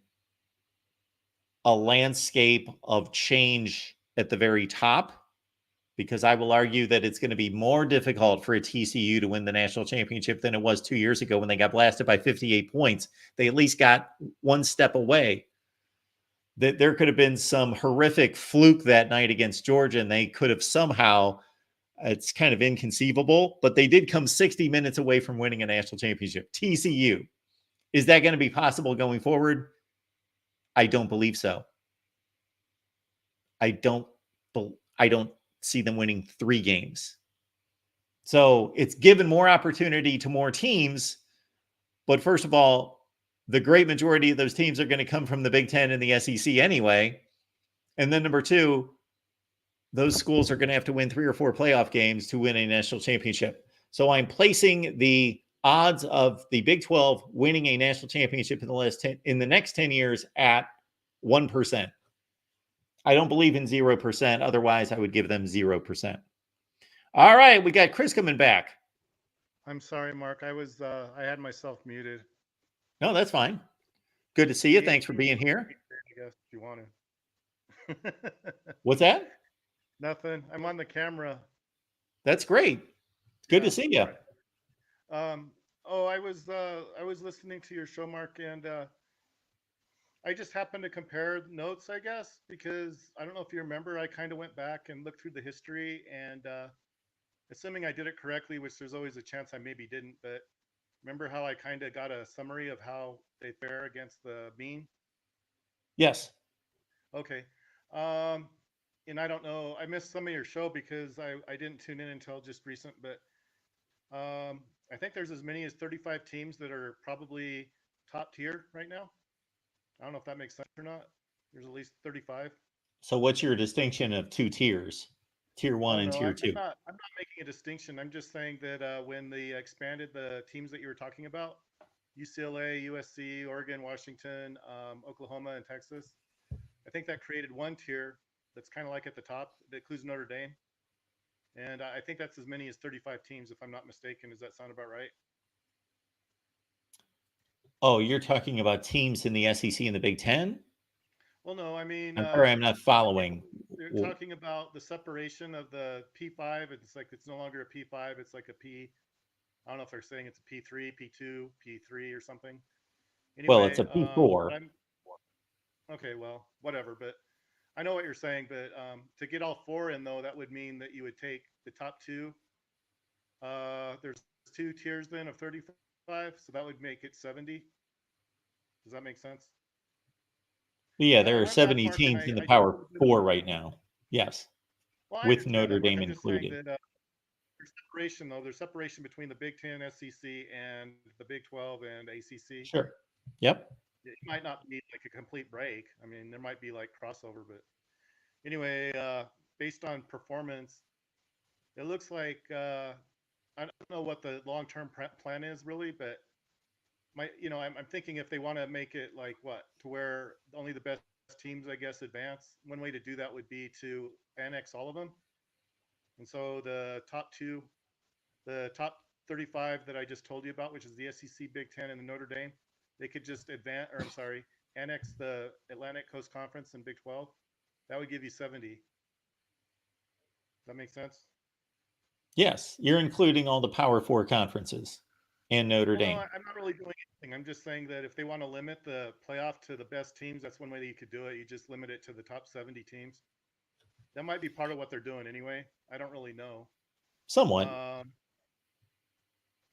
a landscape of change at the very top, because I will argue that it's going to be more difficult for a TCU to win the national championship than it was 2 years ago when they got blasted by 58 points. They at least got one step away. That there could have been some horrific fluke that night against Georgia, and they could have somehow, it's kind of inconceivable, but they did come 60 minutes away from winning a national championship. TCU. Is that going to be possible going forward? I don't believe so. I don't see them winning 3 games. So it's given more opportunity to more teams. But first of all, the great majority of those teams are going to come from the Big Ten and the SEC anyway. And then number two, those schools are going to have to win 3 or 4 playoff games to win a national championship. So I'm placing the odds of the Big 12 winning a national championship in the next 10 years at 1%. I don't believe in 0%. Otherwise, I would give them 0%. All right, we got Chris coming back. I'm sorry, Mark. I had myself muted. No, that's fine. Good to see you. Thanks for being here. I guess if you want to. What's that? Nothing. I'm on the camera. That's great. Good to see you. I was listening to your show, Mark, and I just happened to compare notes, I guess, because I don't know if you remember, I kind of went back and looked through the history, and assuming I did it correctly, which there's always a chance I maybe didn't, but remember how I kind of got a summary of how they fare against the mean? Yes. Okay. And I don't know, I missed some of your show because I didn't tune in until just recent, but I think there's as many as 35 teams that are probably top tier right now. I don't know if that makes sense or not. There's at least 35. So what's your distinction of 2 tiers? Tier 1 and tier 2? I'm not making a distinction. I'm just saying that when they expanded the teams that you were talking about, UCLA, USC, Oregon, Washington, Oklahoma, and Texas, I think that created one tier that's kind of like at the top that includes Notre Dame. And I think that's as many as 35 teams, if I'm not mistaken. Does that sound about right? Oh, you're talking about teams in the SEC and the Big Ten? Well, no, I mean, I'm sorry, I'm not following. You're talking about the separation of the P5. It's like it's no longer a P5. It's like a P. I don't know if they're saying it's a P3, P2, P3, or something. Anyway, well, it's a P4. Okay, well, whatever. But I know what you're saying. But to get all 4 in, though, that would mean that you would take the top 2. There's 2 tiers then of 35, so that would make it 70. Does that make sense? Yeah, there are 70 teams in the Power 4 right now. Yes. Well, with Notre Dame included. That, there's separation, though. There's separation between the Big Ten, SEC, and the Big 12 and ACC. Sure. Yep. It might not be like a complete break. I mean, there might be like crossover, but anyway, based on performance, it looks like I don't know what the long-term plan is really, but I'm thinking if they want to make it like what to where only the best teams, I guess, advance. One way to do that would be to annex all of them, and so the top 35 that I just told you about, which is the SEC, Big Ten, and the Notre Dame, they could just annex the Atlantic Coast Conference and Big 12. That would give you 70. Does that make sense? Yes, you're including all the Power 4 conferences and Notre Dame. No, I'm not really doing anything. I'm just saying that if they want to limit the playoff to the best teams, that's one way that you could do it. You just limit it to the top 70 teams. That might be part of what they're doing anyway. I don't really know. Somewhat.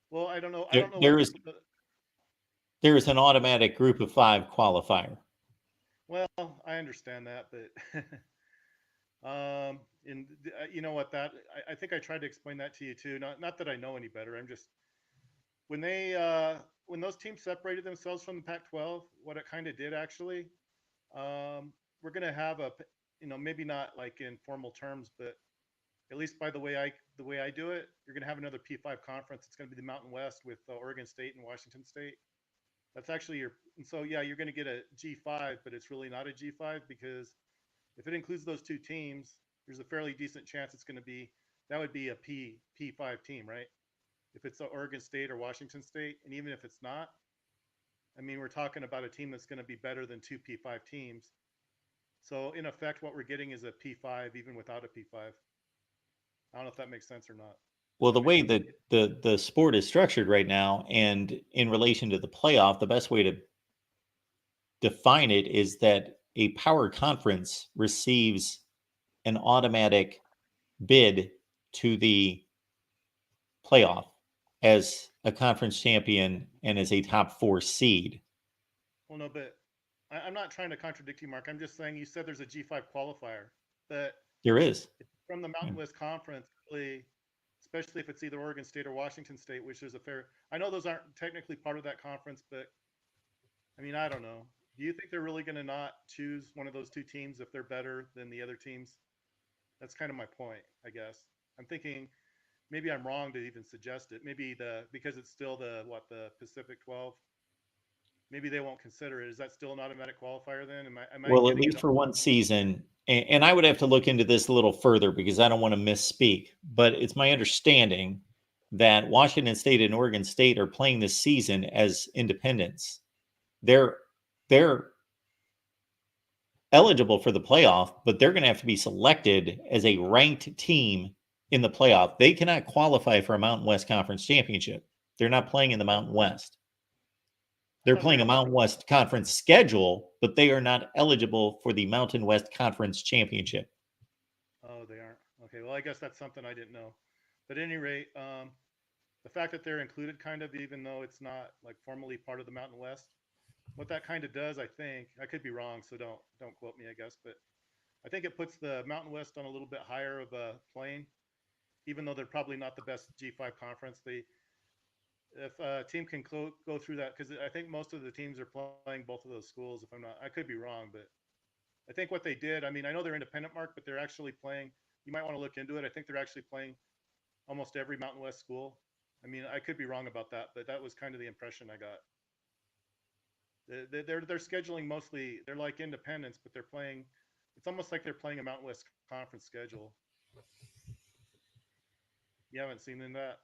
Well, I don't know. There is an automatic group of 5 qualifier. Well, I understand that, but and you know what? I think I tried to explain that to you too. Not that I know any better. I'm just when those teams separated themselves from the Pac-12, what it kind of did actually, we're going to have maybe not like in formal terms, but at least by the way I do it, you're going to have another P5 conference. It's going to be the Mountain West with Oregon State and Washington State. That's actually you're going to get a G5, but it's really not a G5 because if it includes those 2 teams, there's a fairly decent chance that would be a P5 team, right? If it's Oregon State or Washington State, and even if it's not, I mean, we're talking about a team that's going to be better than 2 P5 teams. So in effect, what we're getting is a P5 even without a P5. I don't know if that makes sense or not. Well, the way that the sport is structured right now, and in relation to the playoff, the best way to define it is that a power conference receives an automatic bid to the playoff as a conference champion and as a top 4 seed. Well, no, but I'm not trying to contradict you, Mark. I'm just saying you said there's a G5 qualifier. But there is. From the Mountain West Conference, really, especially if it's either Oregon State or Washington State, which is I know those aren't technically part of that conference, but I mean, I don't know. Do you think they're really going to not choose one of those two teams if they're better than the other teams? That's kind of my point, I guess. I'm thinking maybe I'm wrong to even suggest it. Maybe because it's still the Pacific 12. Maybe they won't consider it. Is that still an automatic qualifier then? Am I Well, at getting it? least for one season. And I would have to look into this a little further because I don't want to misspeak. But it's my understanding that Washington State and Oregon State are playing this season as independents. They're eligible for the playoff, but they're going to have to be selected as a ranked team in the playoff. They cannot qualify for a Mountain West Conference championship. They're not playing in the Mountain West. I They're thought they playing a were. Mountain West Conference schedule, but they are not eligible for the Mountain West Conference championship. Oh, they aren't. Okay, well, I guess that's something I didn't know. But at any rate, the fact that they're included, kind of, even though it's not like formally part of the Mountain West, what that kind of does, I think, I could be wrong, so don't quote me, I guess, but I think it puts the Mountain West on a little bit higher of a plane, even though they're probably not the best G5 conference. If a team can go through that, because I think most of the teams are playing both of those schools. If I'm not, I could be wrong, but I think what they did. I mean, I know they're independent, Mark, but they're actually playing. You might want to look into it. I think they're actually playing almost every Mountain West school. I mean, I could be wrong about that, but that was kind of the impression I got. They're scheduling mostly. They're like independents, but they're playing. It's almost like they're playing a Mountain West conference schedule. You haven't seen that?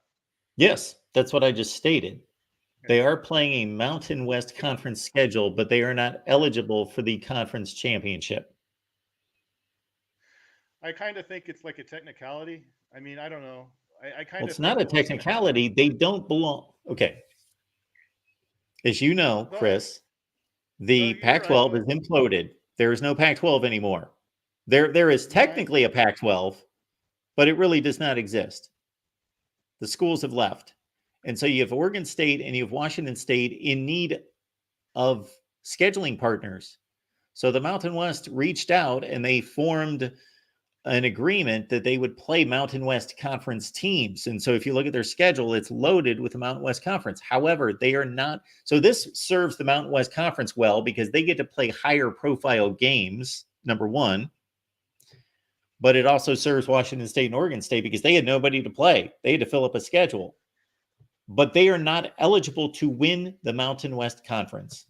Yes, that's what I just stated. Okay. They are playing a Mountain West Conference schedule, but they are not eligible for the conference championship. I kind of think it's like a technicality. I mean, I don't know. I Well, kind of it's not think a what's going to happen. technicality. They don't belong. Okay. As you know, Go ahead. Chris, No, the you're right. Pac-12 is imploded. There is no Pac-12 anymore. There is No, I technically a Pac-12, but it really does not exist. The schools have left. And so you have Oregon State and you have Washington State in need of scheduling partners. So the Mountain West reached out and they formed an agreement that they would play Mountain West Conference teams. And so if you look at their schedule, it's loaded with the Mountain West Conference. However, they are not. So this serves the Mountain West Conference well because they get to play higher profile games, number one. But it also serves Washington State and Oregon State because they had nobody to play. They had to fill up a schedule. But they are not eligible to win the Mountain West Conference.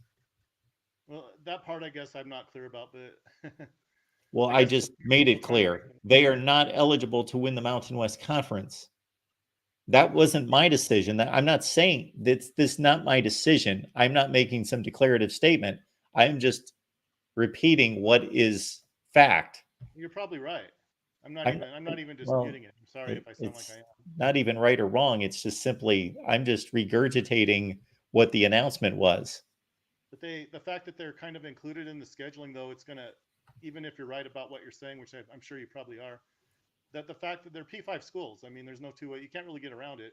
well, that part I guess I'm not clear about, but Well, I I guess just made it I'm trying to clear. They are not eligible to win the Mountain West Conference. That wasn't my decision. That I'm not saying this is not my decision. I'm not making some declarative statement. I'm just repeating what is fact. you're probably right. I'm I'm not even well, disputing it. I'm sorry if I sound like it's I am. not even right or wrong. It's just simply I'm just regurgitating what the announcement was. But the fact that they're kind of included in the scheduling, though, it's gonna, even if you're right about what you're saying, which I'm sure you probably are, that the fact that they're P5 schools, I mean, there's no two way, you can't really get around it.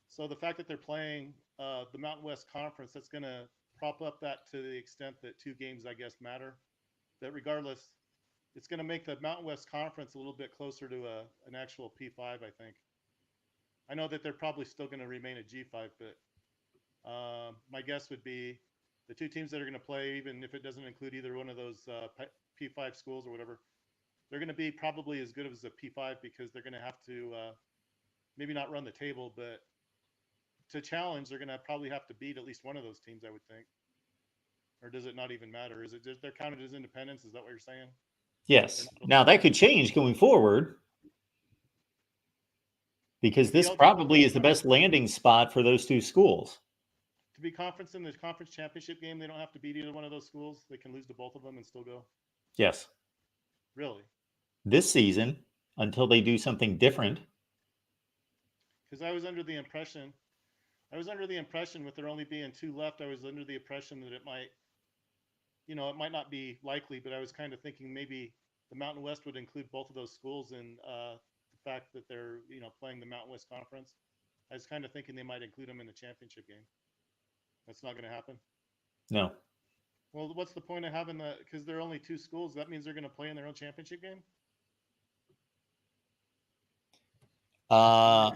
So the fact that they're playing the Mountain West Conference, that's gonna prop up that to the extent that two games, I guess, matter. That regardless, it's gonna make the Mountain West Conference a little bit closer to an actual P5, I think. I know that they're probably still going to remain a G5, but my guess would be the two teams that are going to play, even if it doesn't include either one of those P5 schools or whatever, they're going to be probably as good as a P5 because they're going to have to maybe not run the table, but to challenge, they're going to probably have to beat at least one of those teams, I would think. Or does it not even matter? Is it just they're counted as independents? Is that what you're saying? Yes. Now that could change going forward because To be this eligible for probably the is the best landing spot for those two schools. to be conference in the conference championship game, they don't have to beat either one of those schools. They can lose to both of them and still go. Yes. Really? This season until they do something different. Because I was under the impression with there only being two left, I was under the impression that it might, it might not be likely, but I was kind of thinking maybe the Mountain West would include both of those schools in the fact that they're, playing the Mountain West Conference. I was kind of thinking they might include them in the championship game. That's not going to happen. No. Well, what's the point of having the? Because there are only two schools. That means they're going to play in their own championship game. Uh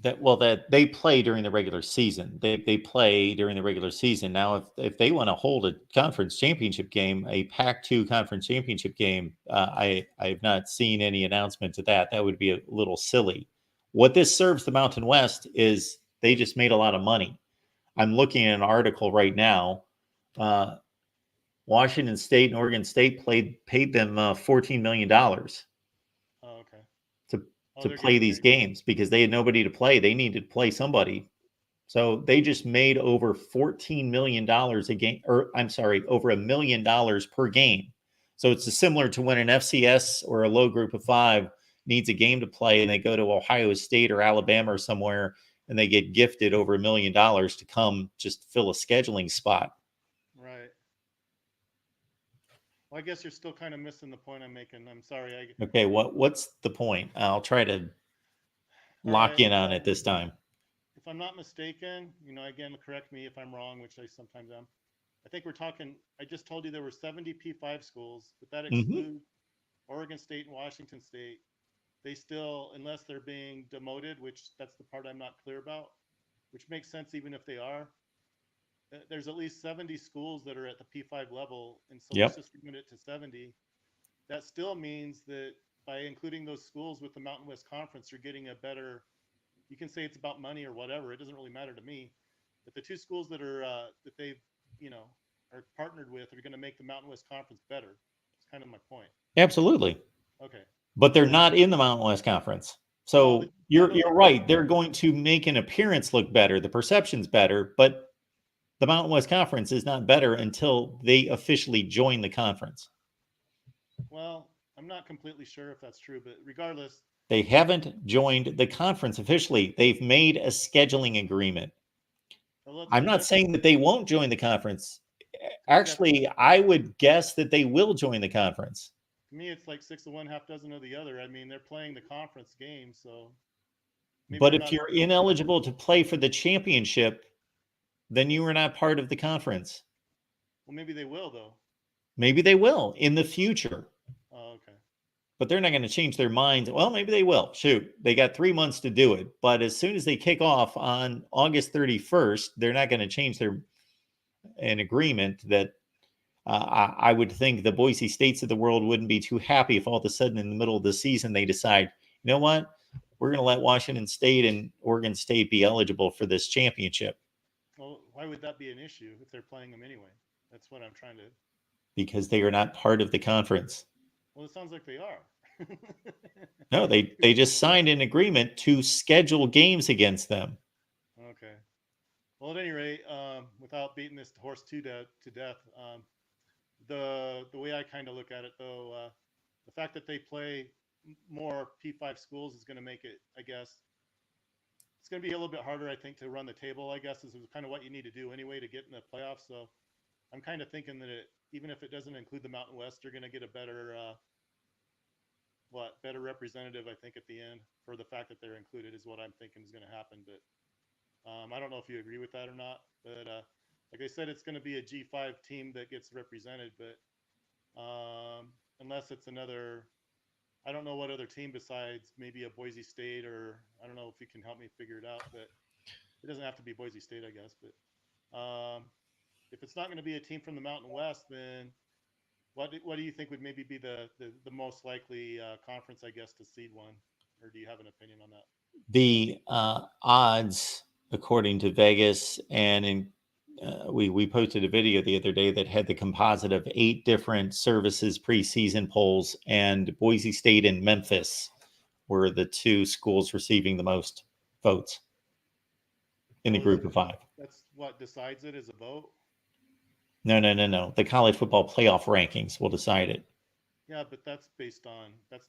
that they play during the regular season. They play during the regular season. Now, if they want to hold a conference championship game, a Pac-2 conference championship game, I have not seen any announcement to that. That would be a little silly. What this serves the Mountain West is they just made a lot of money. I'm looking at an article right now. Washington State and Oregon State paid them $14 million Oh, okay. to Oh, to they're play getting these paid. games because they had nobody to play. They needed to play somebody. So they just made over $14 million a game, or I'm sorry, over $1 million per game. So it's similar to when an FCS or a low group of five needs a game to play and they go to Ohio State or Alabama or somewhere and they get gifted over $1 million to come just fill a scheduling spot. Right. Well, I guess you're still kind of missing the point I'm making. I'm sorry. Okay, what's the point? I'll try to All lock right. in on it this time. If I'm not mistaken, again, correct me if I'm wrong, which I sometimes am. I think we're talking. I just told you there were 70 P5 schools, but that excludes Oregon State and Washington State. They still, unless they're being demoted, which that's the part I'm not clear about, which makes sense even if they are. There's at least 70 schools that are at the P5 level, and so let's Yep. just limit it to 70. That still means that by including those schools with the Mountain West Conference, you're getting a better. You can say it's about money or whatever. It doesn't really matter to me. But the two schools that are that they've are partnered with are going to make the Mountain West Conference better. It's kind of my point. Absolutely. Okay. But they're So not in the Mountain West Conference. well, So yeah, you're those you're right. They're going to make an appearance look better. The perception's better, but the Mountain West Conference is not better until they officially join the conference. well, I'm not completely sure if that's true, but regardless, They haven't joined the conference officially. They've made a scheduling agreement. I'm not let's saying that they won't join the conference. I think that's Actually, I would guess that they will join the conference. to me it's like six of one, half dozen of the other. I mean, they're playing the conference game, so maybe But they're if not you're joining the conference. ineligible to play for the championship, then you are not part of the conference. Well, maybe they will though. Maybe they will in the future, Oh, okay. but they're not going to change their minds. Well, maybe they will. Shoot, they got 3 months to do it. But as soon as they kick off on August 31st, they're not going to change an agreement that I would think the Boise States of the world wouldn't be too happy if all of a sudden in the middle of the season they decide, you know what, we're going to let Washington State and Oregon State be eligible for this championship Well, why would that be an issue if they're playing them anyway? That's what I'm trying to. because they are not part of the conference. Well, it sounds like they are. No, they just signed an agreement to schedule games against them. Okay. Well, at any rate, without beating this horse to death, the way I kind of look at it, though, the fact that they play more P5 schools is going to make it, I guess, it's going to be a little bit harder, I think, to run the table. I guess is kind of what you need to do anyway to get in the playoffs. So I'm kind of thinking that even if it doesn't include the Mountain West, they're going to get a better representative, I think, at the end for the fact that they're included is what I'm thinking is going to happen. But I don't know if you agree with that or not. But like I said, it's going to be a G5 team that gets represented. But unless it's another, I don't know what other team besides maybe a Boise State, or I don't know if you can help me figure it out. But it doesn't have to be Boise State, I guess. But if it's not going to be a team from the Mountain West, then what do you think would maybe be the most likely conference, I guess, to seed one? Or do you have an opinion on that? The odds, according to Vegas, and we posted a video the other day that had the composite of 8 different services preseason polls, and Boise State and Memphis were the 2 schools receiving the most votes in the So group of 5. that's what decides it is a vote. No. The college football playoff rankings will decide it. Yeah, but that's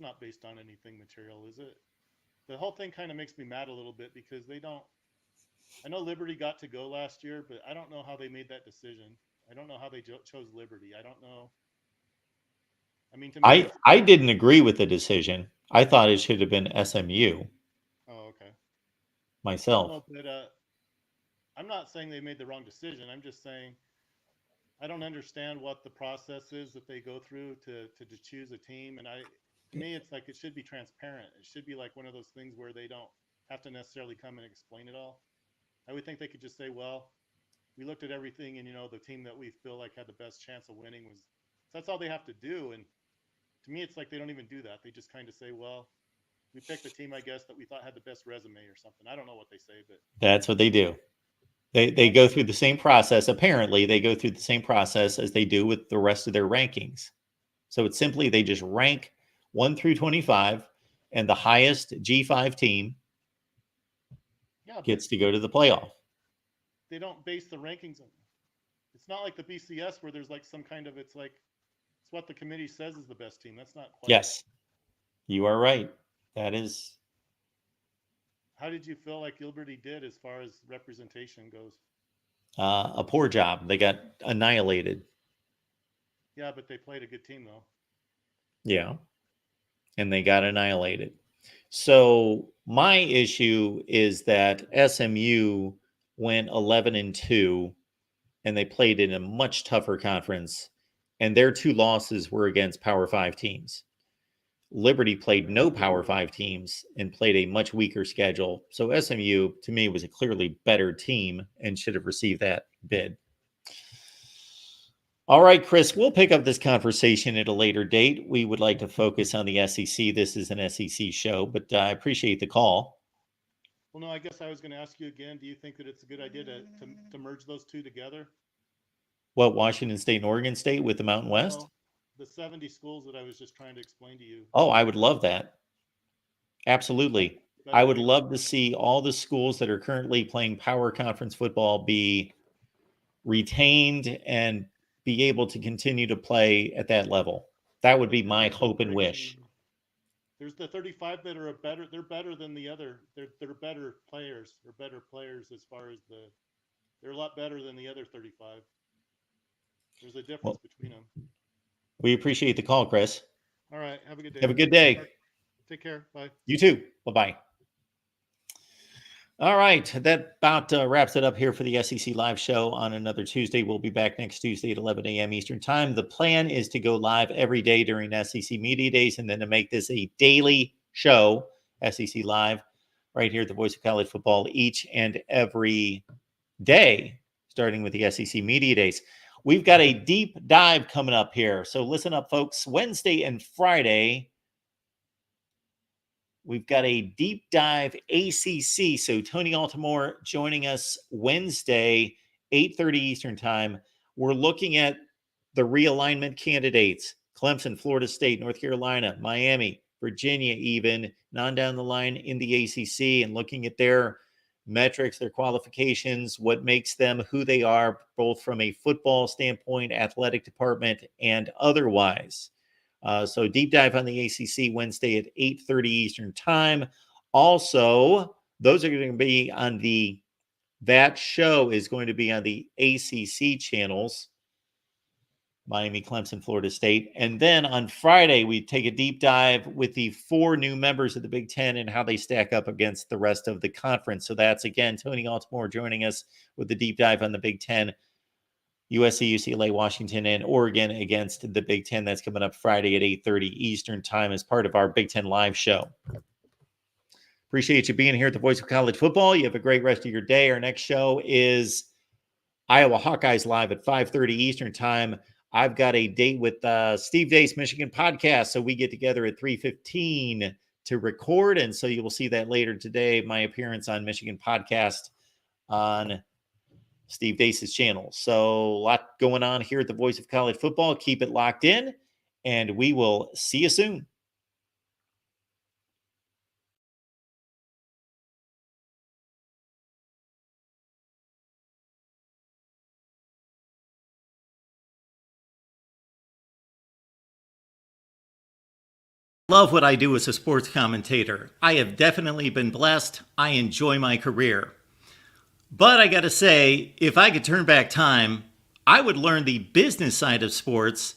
not based on anything material, is it? The whole thing kind of makes me mad a little bit because they don't. I know Liberty got to go last year, but I don't know how they made that decision. I don't know how they chose Liberty. I don't know. I mean, to me, I didn't agree with the decision. I thought it should have been SMU oh, okay. I don't myself. know, but I'm not saying they made the wrong decision. I'm just saying I don't understand what the process is that they go through to choose a team. And to me, it's like it should be transparent. It should be like one of those things where they don't have to necessarily come and explain it all. I would think they could just say, well, we looked at everything, and the team that we feel like had the best chance of winning was. So that's all they have to do. And to me, it's like they don't even do that. They just kind of say, well, we picked the team, I guess, that we thought had the best resume or something. I don't know what they say, but That's what they do. They go through the same process. Apparently, they go through the same process as they do with the rest of their rankings. So it's simply they just rank 1 through 25, and the highest G5 team gets to go to the playoff. They don't base the rankings on. It's not like the BCS where there's like some kind of it's what the committee says is the best team. That's not quite. Yes, you are right. That is. How did you feel like Liberty did as far as representation goes? A poor job. They got annihilated. Yeah, but they played a good team though. Yeah, and they got annihilated. So my issue is that SMU went 11-2, and they played in a much tougher conference, and their 2 losses were against Power 5 teams. Liberty played no Power 5 teams and played a much weaker schedule. So SMU, to me, was a clearly better team and should have received that bid. All right, Chris, we'll pick up this conversation at a later date. We would like to focus on the SEC. This is an SEC show, but I appreciate the call. Well, no, I guess I was going to ask you again. Do you think that it's a good idea to merge those two together? What, Washington State and Oregon State with the Mountain West? No, the 70 schools that I was just trying to explain to you. Oh, I would love that. Absolutely. I would love to see all the schools that are currently playing Power Conference football be retained and be able to continue to play at that level. That would be my hope and wish. There's the 35 that are they're better than the other. They're better players. They're better players as far as they're a lot better than the other 35. There's a difference between them. We appreciate the call, Chris. All right. Have a good day. Have a good day. Take care. Bye. You too. Bye-bye. All right. That about wraps it up here for the SEC Live show on another Tuesday. We'll be back next Tuesday at 11 a.m. Eastern Time. The plan is to go live every day during SEC Media Days and then to make this a daily show, SEC Live, right here at the Voice of College Football each and every day, starting with the SEC Media Days. We've got a deep dive coming up here. So listen up, folks. Wednesday and Friday, we've got a deep dive ACC. So Tony Altimore joining us Wednesday, 8:30 Eastern Time. We're looking at the realignment candidates: Clemson, Florida State, North Carolina, Miami, Virginia, even, and on down the line in the ACC, and looking at their metrics, their qualifications, what makes them who they are, both from a football standpoint, athletic department, and otherwise. So deep dive on the ACC Wednesday at 8:30 Eastern Time. Also, those are going to be on that show is going to be on the ACC channels, Miami, Clemson, Florida State. And then on Friday, we take a deep dive with the 4 new members of the Big Ten and how they stack up against the rest of the conference. So that's, again, Tony Altimore joining us with the deep dive on the Big Ten, USC, UCLA, Washington, and Oregon against the Big Ten. That's coming up Friday at 8:30 Eastern Time as part of our Big Ten Live show. Appreciate you being here at the Voice of College Football. You have a great rest of your day. Our next show is Iowa Hawkeyes Live at 5:30 Eastern Time. I've got a date with Steve Dace, Michigan Podcast, so we get together at 3:15 to record, and so you will see that later today, my appearance on Michigan Podcast on Steve Dace's channel. So a lot going on here at the Voice of College Football. Keep it locked in, and we will see you soon. Love what I do as a sports commentator. I have definitely been blessed. I enjoy my career. But I got to say, if I could turn back time, I would learn the business side of sports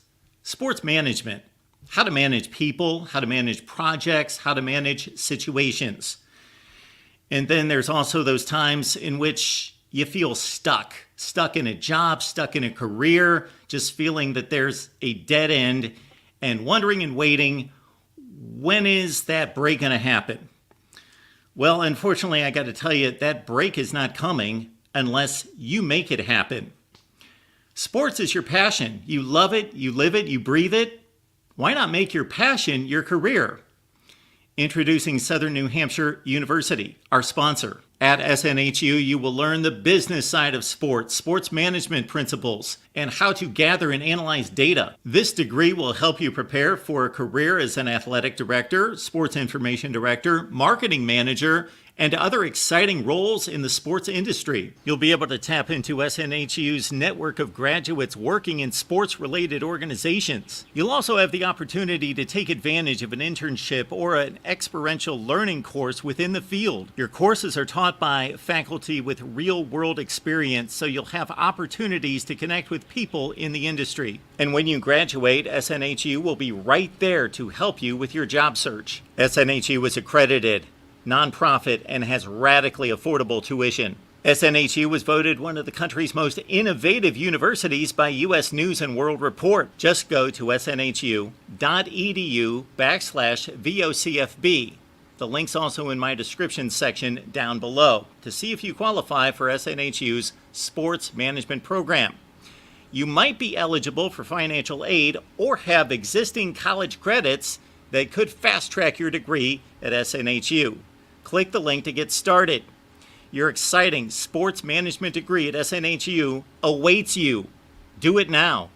management, how to manage people, how to manage projects, how to manage situations. And then there's also those times in which you feel stuck in a job, stuck in a career, just feeling that there's a dead end and wondering and waiting, when is that break going to happen? Well, unfortunately, I got to tell you, that break is not coming unless you make it happen. Sports is your passion. You love it, you live it, you breathe it. Why not make your passion your career? Introducing Southern New Hampshire University, our sponsor. At SNHU, you will learn the business side of sports, sports management principles, and how to gather and analyze data. This degree will help you prepare for a career as an athletic director, sports information director, marketing manager, and other exciting roles in the sports industry. You'll be able to tap into SNHU's network of graduates working in sports-related organizations. You'll also have the opportunity to take advantage of an internship or an experiential learning course within the field. Your courses are taught by faculty with real-world experience, so you'll have opportunities to connect with people in the industry. And when you graduate, SNHU will be right there to help you with your job search. SNHU is accredited, nonprofit, and has radically affordable tuition. SNHU was voted one of the country's most innovative universities by U.S. News and World Report. Just go to snhu.edu/VOCFB. The link's also in my description section down below to see if you qualify for SNHU's sports management program. You might be eligible for financial aid or have existing college credits that could fast-track your degree at SNHU. Click the link to get started. Your exciting sports management degree at SNHU awaits you. Do it now.